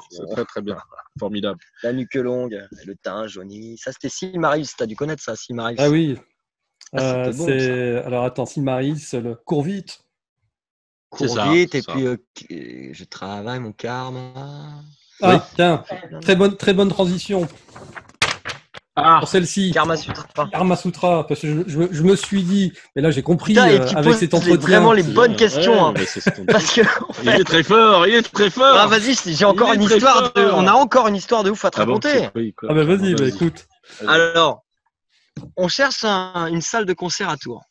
C'est très très bien. Formidable. La nuque longue, le teint jauni. Ça, c'était Silmarils. T'as dû connaître ça, Silmarils. Ah oui. Ah, c'était bon, ça. Alors attends, Silmarils, le cours vite. C'est Cours ça, vite, c'est et ça. puis je travaille mon karma. Ah, Oui. tiens, très bonne transition Ah, pour celle-ci. Karma Sutra. Karma Sutra, parce que je me suis dit, mais là j'ai compris Putain, et tu avec poses cet entretien. vraiment les bonnes ouais, questions. Hein. mais c'est ce qu'on- Parce que, en Il fait, est très fort, il est très fort. ah, vas-y, j'ai encore Il est une très histoire de. fort. On a encore une histoire de ouf à te Ah bon, raconter. c'est quoi, quoi Ah bah vas-y, bah écoute. Alors, on cherche une salle de concert à Tours.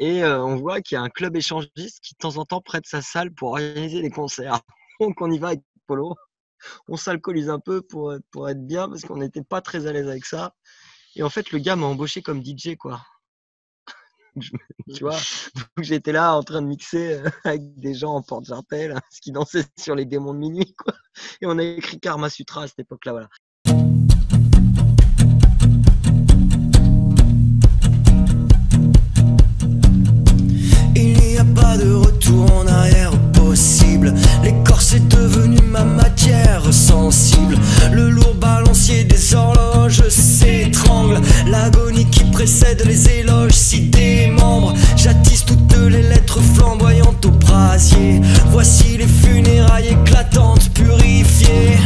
Et on voit qu'il y a un club échangiste qui de temps en temps prête sa salle pour organiser des concerts. Donc on y va avec Polo. On s'alcoolise un peu pour être bien parce qu'on n'était pas très à l'aise avec ça. Et en fait, le gars m'a embauché comme DJ, quoi. Tu vois, donc j'étais là en train de mixer avec des gens en porte-jartel, ce qui dansaient sur les démons de minuit, quoi. Et on a écrit Karma Sutra à cette époque-là, voilà. Il n'y a pas de retour en arrière possible. L'écorce est devenue ma matière sensible. Le lourd balancier des horloges s'étrangle. L'agonie qui précède les éloges s'y démembre. J'attise toutes les lettres flamboyantes au brasier. Voici les funérailles éclatantes, purifiées.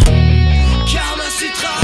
Karma Sutra.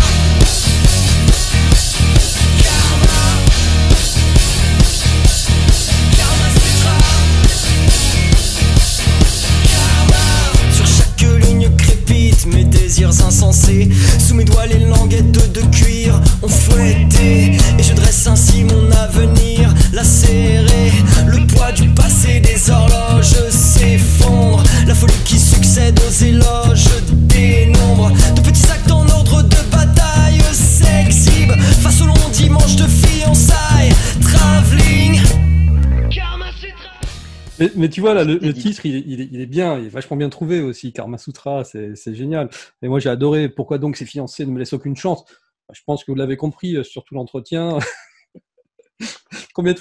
Mes désirs insensés, sous mes doigts les languettes de cuir ont fouetté. Et je dresse ainsi mon avenir lacéré. Le poids du passé des horloges s'effondre. La folie qui succède aux éloges dénombre. De petits actes en ordre de bataille s'exhibent face au long dimanche de fiançailles. Travelling. Mais tu vois, là, le titre, il est bien, il est vachement bien trouvé aussi, Karma Sutra, c'est génial. Et moi, j'ai adoré. Pourquoi donc ces fiancés ne me laissent aucune chance? Je pense que vous l'avez compris sur tout l'entretien. Combien de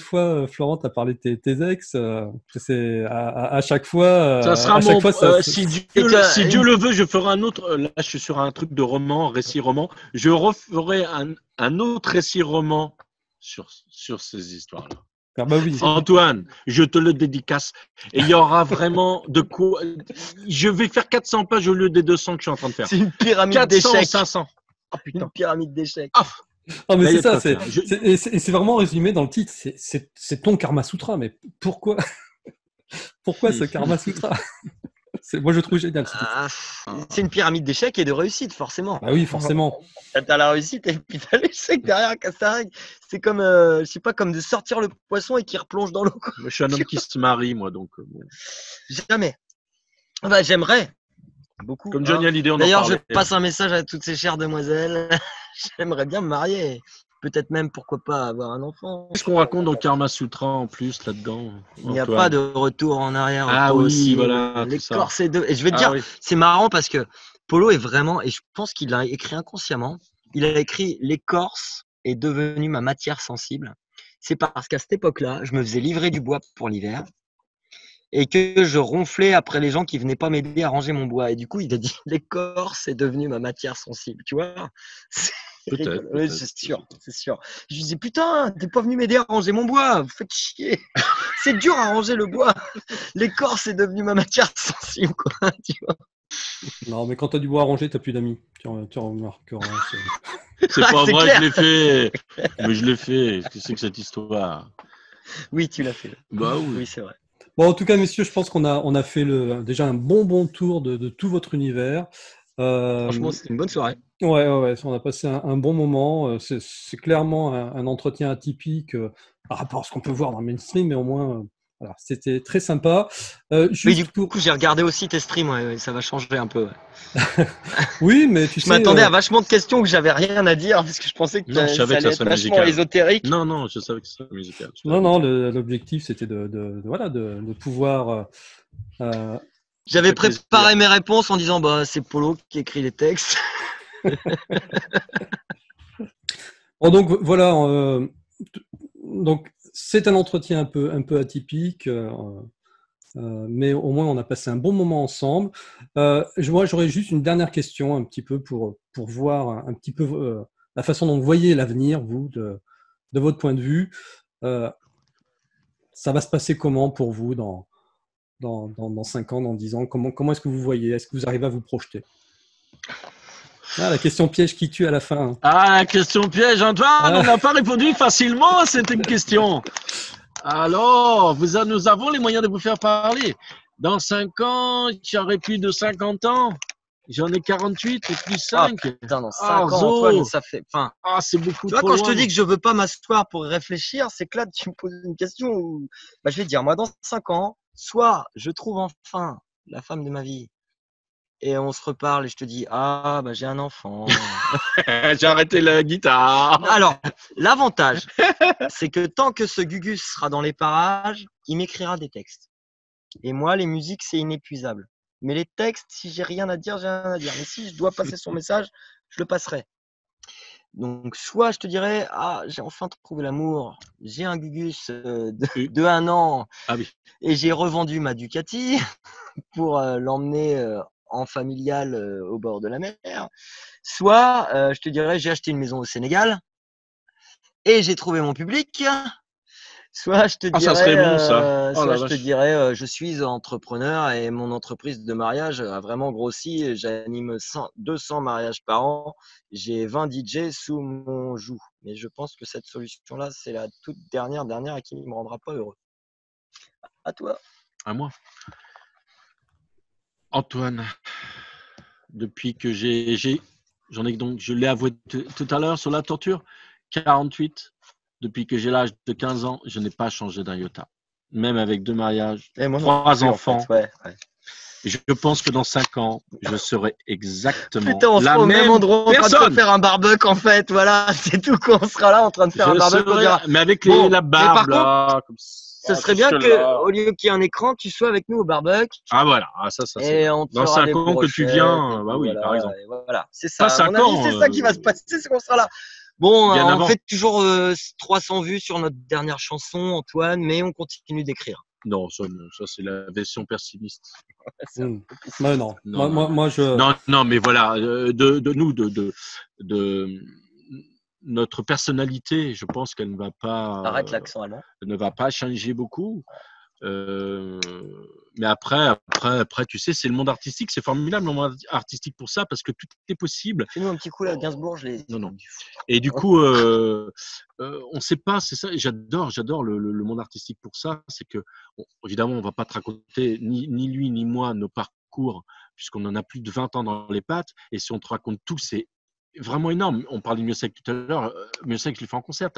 fois, Florent, t'as parlé de tes ex c'est à chaque fois. Ça sera à chaque fois, si Dieu le veut, je ferai un autre. Là, je suis sur un truc de roman, récit roman. Je referai un autre récit roman sur ces histoires-là. Ah bah oui. Antoine, je te le dédicace. Et il y aura vraiment de quoi. Je vais faire 400 pages au lieu des 200 que je suis en train de faire. C'est une pyramide 400, d'échecs. 500. Ah putain. Une pyramide d'échecs. Ah, Ah, mais là, c'est il y a ça, de quoi faire. c'est vraiment résumé dans le titre. C'est ton Karma Sutra, mais pourquoi ce Karma Sutra? Moi, je trouve génial ce titre. Ah, c'est une pyramide d'échecs et de réussite, forcément. Bah oui, forcément. T'as la réussite et puis t'as l'échec derrière Castaring. C'est comme, je sais pas, comme de sortir le poisson et qu'il replonge dans l'eau. Quoi. Je suis un homme qui se marie, moi, donc. Bon. Jamais. Bah, j'aimerais beaucoup. Comme Johnny Hallyday, on en D'ailleurs, je parlait. passe un message à toutes ces chères demoiselles. J'aimerais bien me marier. Peut-être même, pourquoi pas, avoir un enfant. Qu'est-ce qu'on raconte dans Karma Sutra en plus là-dedans? Il n'y a Antoine pas de retour en arrière. Ah oui, possible. voilà, tout ça. L'écorce est de. Et je vais te Ah dire, oui. c'est marrant parce que Polo est vraiment, et je pense qu'il l'a écrit inconsciemment, il a écrit l'écorce est devenue ma matière sensible. C'est parce qu'à cette époque-là, je me faisais livrer du bois pour l'hiver et que je ronflais après les gens qui venaient pas m'aider à ranger mon bois. Et du coup, il a dit l'écorce est devenue ma matière sensible. Tu vois? Peut-être. Oui, c'est sûr, c'est sûr. Je lui disais putain, t'es pas venu m'aider à ranger mon bois, vous faites chier. C'est dur à ranger le bois. L'écorce est devenue ma matière sensible, quoi. Tu vois? Non, mais quand t'as du bois à ranger, t'as plus d'amis. Tu remarqueras. C'est Ah, pas c'est vrai, clair. je l'ai fait. Mais je l'ai fait. Qu'est-ce que c'est que cette histoire? Oui, tu l'as fait. Bah oui. Oui, c'est vrai. Bon, en tout cas, messieurs, je pense qu'on a fait déjà un bon tour de tout votre univers. Franchement, c'était une bonne soirée. Ouais, on a passé un bon moment. C'est clairement un entretien atypique par rapport à ce qu'on peut voir dans le mainstream, mais au moins, voilà, c'était très sympa. Oui, Juste du coup, j'ai regardé aussi tes streams, ouais, ça va changer un peu. Ouais. Oui, mais tu Je sais, m'attendais à vachement de questions que j'avais rien à dire parce que je pensais que Non, je savais ça que ça allait être serait vachement musical. ésotérique. Non, je savais que ça serait musical. Je non, t'avais non, dit. l'objectif c'était voilà, de pouvoir. Euh, Ça J'avais fait plaisir. préparé mes réponses en disant bah c'est Polo qui écrit les textes. Bon, donc voilà, donc c'est un entretien un peu atypique, mais au moins on a passé un bon moment ensemble. Moi, j'aurais juste une dernière question, un petit peu pour voir un petit peu la façon dont vous voyez l'avenir, vous, de votre point de vue. Ça va se passer comment pour vous dans 5 ans, dans 10 ans? Comment est-ce que vous voyez? Est-ce que vous arrivez à vous projeter? Ah, la question piège qui tue à la fin. Hein. Ah, question piège, Antoine, Ah. on n'a pas répondu facilement à cette question. Alors, nous avons les moyens de vous faire parler. Dans 5 ans, j'aurai plus de 50 ans. J'en ai 48 et plus 5. Putain, dans 5 ans, Antoine, ça fait. Enfin, c'est beaucoup tu vois, trop quand loin. je te dis que je veux pas m'asseoir pour réfléchir, c'est que là, tu me poses une question où bah, je vais te dire, moi, dans 5 ans, soit je trouve enfin la femme de ma vie et on se reparle et je te dis, ah, bah, j'ai un enfant. J'ai arrêté la guitare. Alors, l'avantage, c'est que tant que ce Gugus sera dans les parages, il m'écrira des textes. Et moi, les musiques, c'est inépuisable. Mais les textes, si j'ai rien à dire, j'ai rien à dire. Mais si je dois passer son message, je le passerai. Donc, soit je te dirais, ah, j'ai enfin trouvé l'amour, j'ai un Gugus de 1 an et j'ai revendu ma Ducati pour l'emmener en familial au bord de la mer. Soit je te dirais, j'ai acheté une maison au Sénégal et j'ai trouvé mon public. Soit je te dirais, ça serait bon, ça. soit je te dirais, je suis entrepreneur et mon entreprise de mariage a vraiment grossi. J'anime 200 mariages par an. J'ai 20 DJ sous mon joug. Mais je pense que cette solution-là, c'est la toute dernière et qui ne me rendra pas heureux. À toi. À moi. Antoine, depuis que j'en ai donc, je l'ai avoué tout à l'heure sur la torture, 48. Depuis que j'ai l'âge de 15 ans, je n'ai pas changé d'un iota. Même avec 2 mariages, 3 enfants. En fait. Ouais. Je pense que dans 5 ans, je serai exactement on la sera au même endroit personne. En train de faire un barbecue, en fait. Voilà, c'est tout. On sera là en train de faire un barbecue. Mais avec la barbe, là. Comme ce serait bien qu'au lieu qu'il y ait un écran, tu sois avec nous au barbecue. Ah voilà, ça et on dans 5 ans que tu viens, bah oui, voilà, par exemple. Voilà, c'est ça. À mon avis, c'est ça qui va se passer, c'est qu'on sera là. Bon, on fait toujours 300 vues sur notre dernière chanson, Antoine, mais on continue d'écrire. Non, ça c'est la version pessimiste. Non. Moi, je. Non, mais voilà, de notre personnalité, je pense qu'elle ne va pas. Arrête l'accent allemand. Ne va pas changer beaucoup. Mais après, tu sais, c'est le monde artistique, c'est formidable le monde artistique pour ça, parce que tout est possible. Fais-nous un petit coup là à Gainsbourg, je l'ai. Non. Et du coup, on ne sait pas, c'est ça. J'adore le monde artistique pour ça. C'est que, évidemment, on ne va pas te raconter, ni lui, ni moi, nos parcours, puisqu'on en a plus de 20 ans dans les pattes. Et si on te raconte tout, c'est vraiment énorme. On parlait de Miossec tout à l'heure. Miossec, je l'ai fait en concert.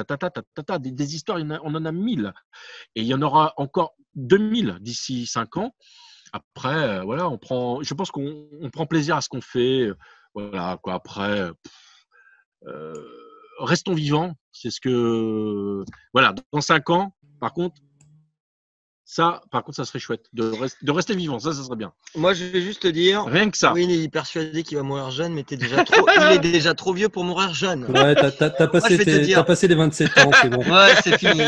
Des histoires, on en a 1000. Et il y en aura encore 2000 d'ici 5 ans. Après, voilà, je pense qu'on prend plaisir à ce qu'on fait. Voilà, quoi. Après, restons vivants. C'est ce que. Voilà, dans 5 ans, par contre, ça serait chouette de rester vivant. Ça serait bien. Moi, je vais juste te dire. Rien que ça. Oui, il est persuadé qu'il va mourir jeune, mais il est déjà trop vieux pour mourir jeune. Ouais, t'as passé les 27 ans, c'est bon. Ouais, c'est fini.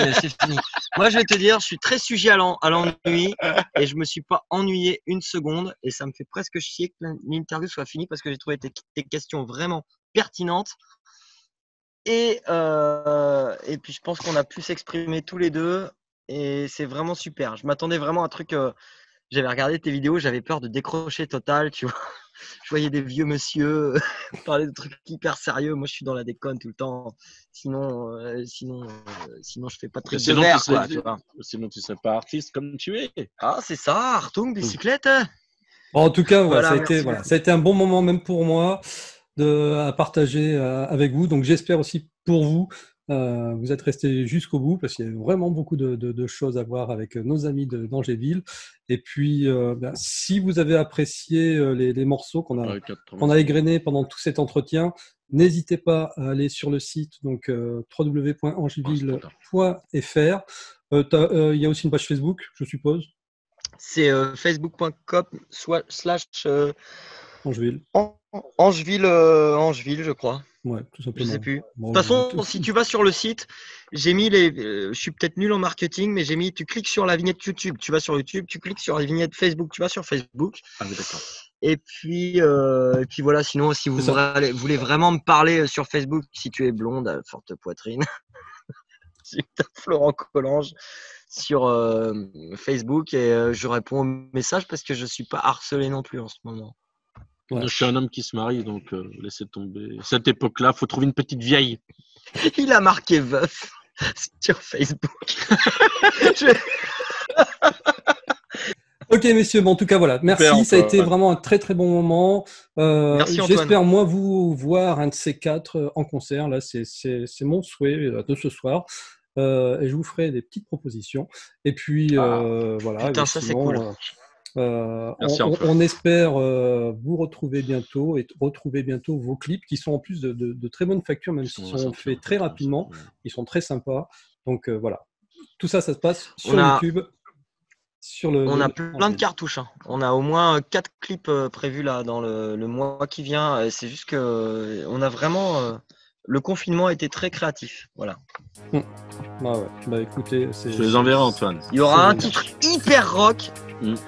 Moi, je vais te dire, je suis très sujet à l'ennui et je me suis pas ennuyé une seconde et ça me fait presque chier que l'interview soit finie parce que j'ai trouvé tes questions vraiment pertinentes. Et puis, je pense qu'on a pu s'exprimer tous les deux. Et c'est vraiment super. Je m'attendais vraiment à un truc. J'avais regardé tes vidéos, j'avais peur de décrocher total. Tu vois, je voyais des vieux monsieur parler de trucs hyper sérieux. Moi, je suis dans la déconne tout le temps. Sinon, je fais pas de trucs de verre, quoi. Sinon, tu serais pas artiste comme tu es. Ah, c'est ça, Artung, bicyclette. Bon, en tout cas, ça a été un bon moment même pour moi à partager avec vous. Donc, j'espère aussi pour vous Vous êtes restés jusqu'au bout parce qu'il y a vraiment beaucoup de choses à voir avec nos amis d'Angéville. Et puis, si vous avez apprécié les morceaux qu'on a égrenés pendant tout cet entretien, n'hésitez pas à aller sur le site donc www.angeville.fr. Il y a aussi une page Facebook, je suppose. C'est facebook.com/Angeville. Angeville, je crois. Ouais, tout simplement. Je sais plus. Bon, de toute façon, si tu vas sur le site, j'ai mis je suis peut-être nul en marketing, mais j'ai mis, tu cliques sur la vignette YouTube, tu vas sur YouTube, tu cliques sur la vignette Facebook, tu vas sur Facebook. Ah oui, d'accord. Et puis voilà, sinon, si vous voulez vraiment me parler sur Facebook, si tu es blonde, à forte poitrine, c'est Florent Collange sur Facebook et je réponds aux messages parce que je ne suis pas harcelé non plus en ce moment. Ouais. Je suis un homme qui se marie, donc laissez tomber. Cette époque-là, il faut trouver une petite vieille. Il a marqué veuf sur Facebook. Ok, messieurs, bon, en tout cas, voilà. Merci, super, ça a été vraiment un très très bon moment. Merci, Antoine. J'espère, moi, vous voir un de ces quatre en concert. Là, c'est mon souhait de ce soir. Et je vous ferai des petites propositions. Et puis, voilà. Putain, ça, c'est cool. On espère vous retrouver bientôt et retrouver bientôt vos clips qui sont en plus de très bonne facture, même s'ils sont faits très rapidement. Ils sont très sympas. Donc voilà. Tout ça, ça se passe sur YouTube. On a plein de cartouches. Hein. On a au moins 4 clips prévus là dans le mois qui vient. C'est juste que on a vraiment. Le confinement a été très créatif. Voilà. Bah ouais. Bah écoutez, je les enverrai, Antoine. Il y aura un titre hyper rock.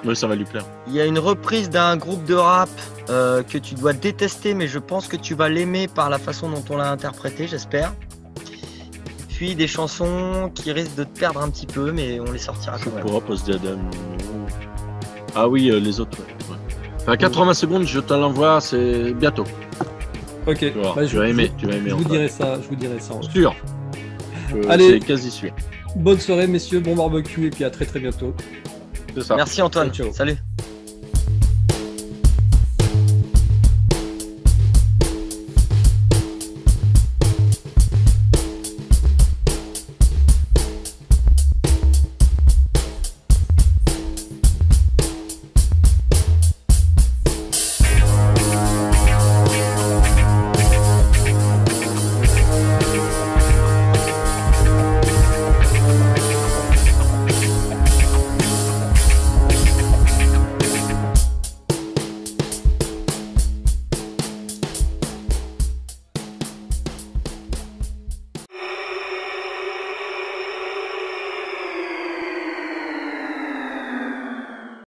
Oui, ça va lui plaire. Il y a une reprise d'un groupe de rap que tu dois détester, mais je pense que tu vas l'aimer par la façon dont on l'a interprété, j'espère. Puis des chansons qui risquent de te perdre un petit peu, mais on les sortira quand même. Ah oui, les autres. Ouais. Enfin, 80 secondes, je te l'envoie, c'est bientôt. Ok. Tu vas aimer. Je vous dirai ça. Sûr. Allez. C'est quasi sûr. Bonne soirée, messieurs. Bon barbecue et puis à très très bientôt. C'est ça. Merci Antoine. Ciao. Salut.